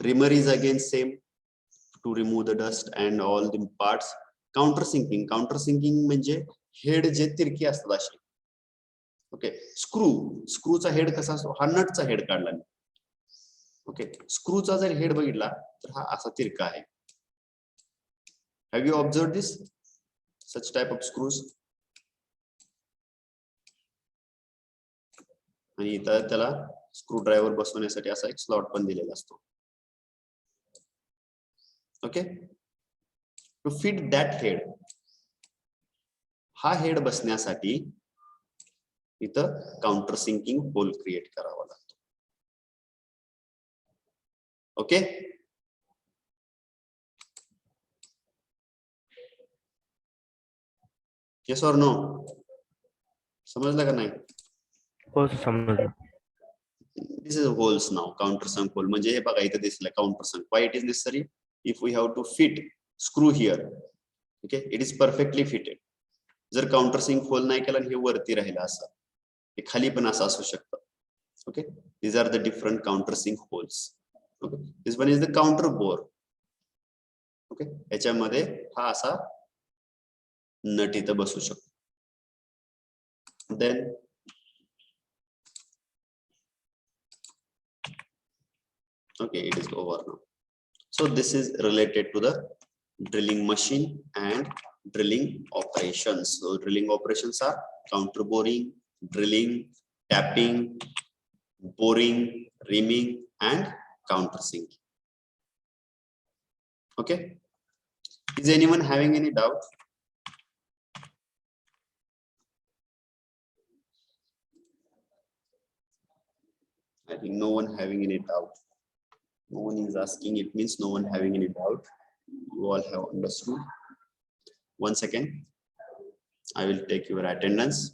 reamer is again same to remove the dust and all the parts. Counter sinking म्हणजे head जे तिरकी असतात असे. ओके, स्क्रूचा हेड कसा असतो, हा नटचा हेड काढला. ओके, स्क्रूचा जर हेड बघितला तर हा असा तिरका आहे. Have you observe this such type of screws? आणि इथं त्याला स्क्रू ड्रायव्हर बसवण्यासाठी असा एक स्लॉट पण दिलेला असतो. Okay, to fit that head, हा हेड बसण्यासाठी इथं काउंटर सिंकिंग होल क्रिएट करावा लागतो. Okay, yes or no? समजलं का नाही? हो समजलं. दिस इज होल्स नाव. काउंटर संक होल म्हणजे हे बघा इथं दिसलं counter sunk. Why it is necessary? If we have to fit screw here, okay, it is perfectly fitted. जर काउंटर सिंक होल नाही केला हे वरती राहिलं असं, हे खाली पण असं असू शकतं. Okay, these are the different countersink holes. Okay, this one is the counter bore. Okay, याच्यामध्ये हा असा नट इथं बसू शकतो. Then okay, it is over now. So this is related to the drilling machine and drilling operations. So drilling operations are counter boring, drilling, tapping, boring, reaming, and countersinking. Okay, is anyone having any doubt? I think no one having any doubt. No one is asking, it means no one having any doubt. You all have understood. 1 second, I will take your attendance.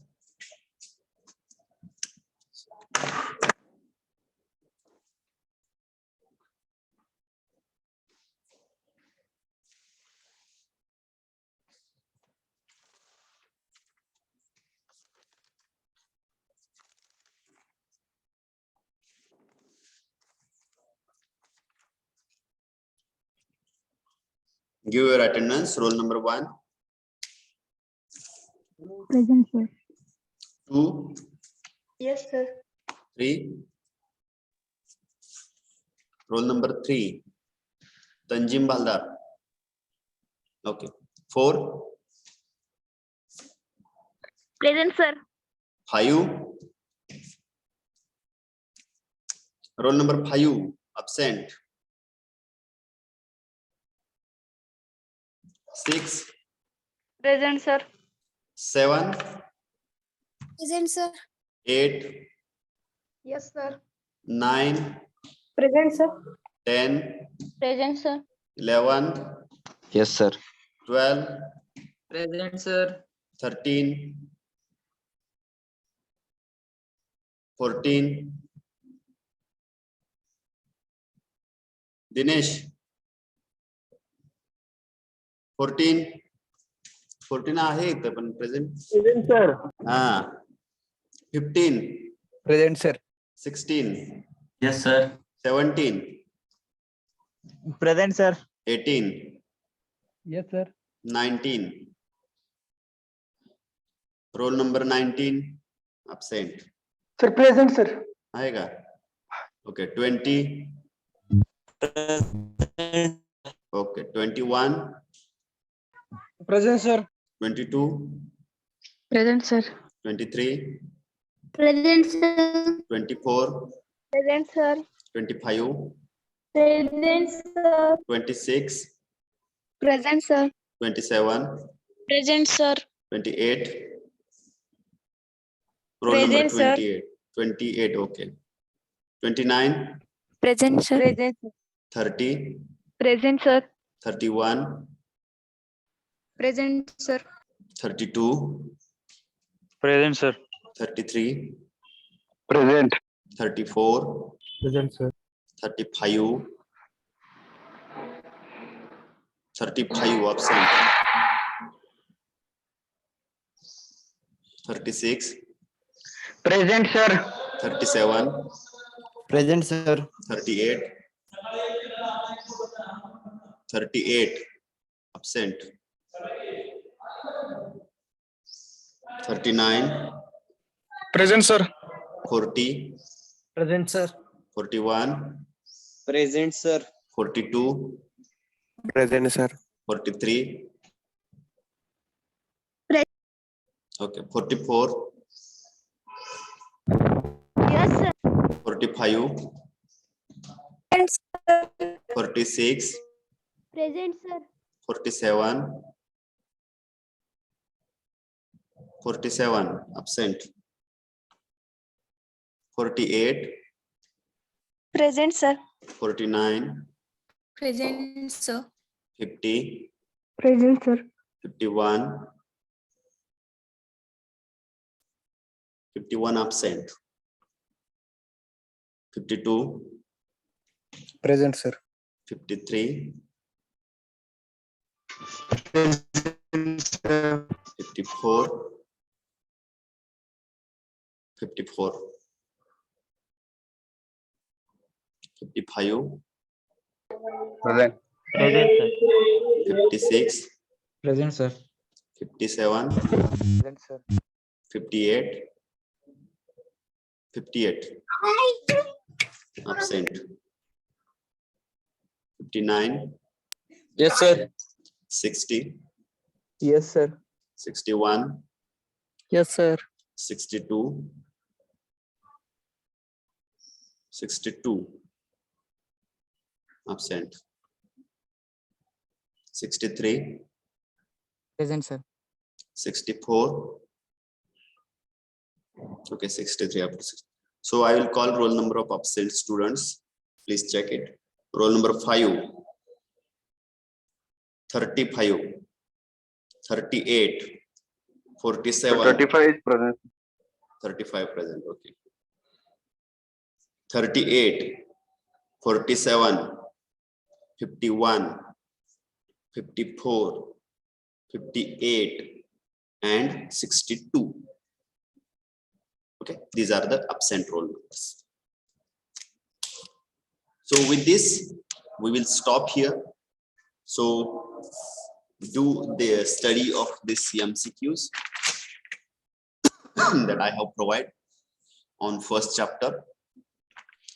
Give your attendance. Roll number 1. Present, sir. 2, Yes, sir. 3. Roll number 3. Tanjim Baldar. Okay. 4. Present, sir. 5. Roll number 5. Absent. 6. Present, sir. 7. Present, sir. 8. Yes, sir. 9. Present, sir. 10. Present, sir. 11. Yes sir. 12. Present, sir. 13. 14. Dinesh. 14. 14 आहे इथं पण present. Sir. हा. 15. Present sir. 16. Yes, sir. 17. Present sir. 18. Yes sir. 19. Roll number 19. Absent. Sir present sir. आहे का? Okay. 20. Okay. 21. Present, sir. 22. Present, sir. 23. Present, sir. 24. Present, sir. 25. Present, sir. 26. Present, sir. 27. Present, sir. 28. Roll number Present, sir. 28. 28. Okay. 29. Present, sir. Present, 30. present, sir. 31. Present, sir. 32. Present sir. 33. Present. 34. Present sir. 35. 35 absent. 36. Present sir. 37. Present sir. 38. 38 absent. 39. Present, sir. 40. Present sir. 41. Present sir. 42. Present sir. 43. Okay. 44. Yes, sir. 45. 46. Present, sir. 47. 47 absent. 48, Present, sir. 49, Present, sir. 50, Present, sir. 51, 51 absent. 52, Present, sir. 53, 54, 54, 55, Present. 56, Present, sir. 57, Present, sir. 58, 58 absent. 59, Yes, sir. 60, Yes, sir. 61, Yes, sir. 62, 62 absent. 63, Present, sir. 64. Okay, 63 after 60. So I will call roll number of absent students. Please check it. Roll number 5, 35, 38, 47. 35 is present. 35 present. Okay. 38, 47, 51, 54, 58, and 62. Okay, these are the absent roll numbers. So with this, we will stop here. So do the study of this MCQs that I have provided on first chapter.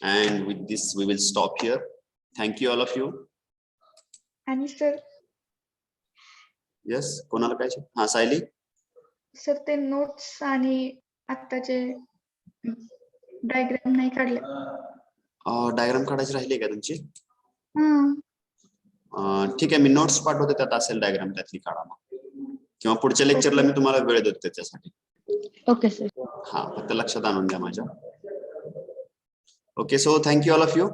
And with this, we will stop here. Thank you, all of you. आणि sir Yes, कोणाला पाहिजे? हा, Sayali. Sir ते notes आणि आत्ताचे diagram नाही काढले. Diagram काढायची राहिली का तुमची? हम्म. ठीक आहे, मी नोट्स पाठवते, त्यात असेल डायग्राम, त्यातली काढा मग. किंवा पुढच्या लेक्चरला मी तुम्हाला वेळ देतो त्याच्यासाठी. Okay, sir. हा, फक्त लक्षात आणून द्या माझ्या. Okay, so thank you all of you.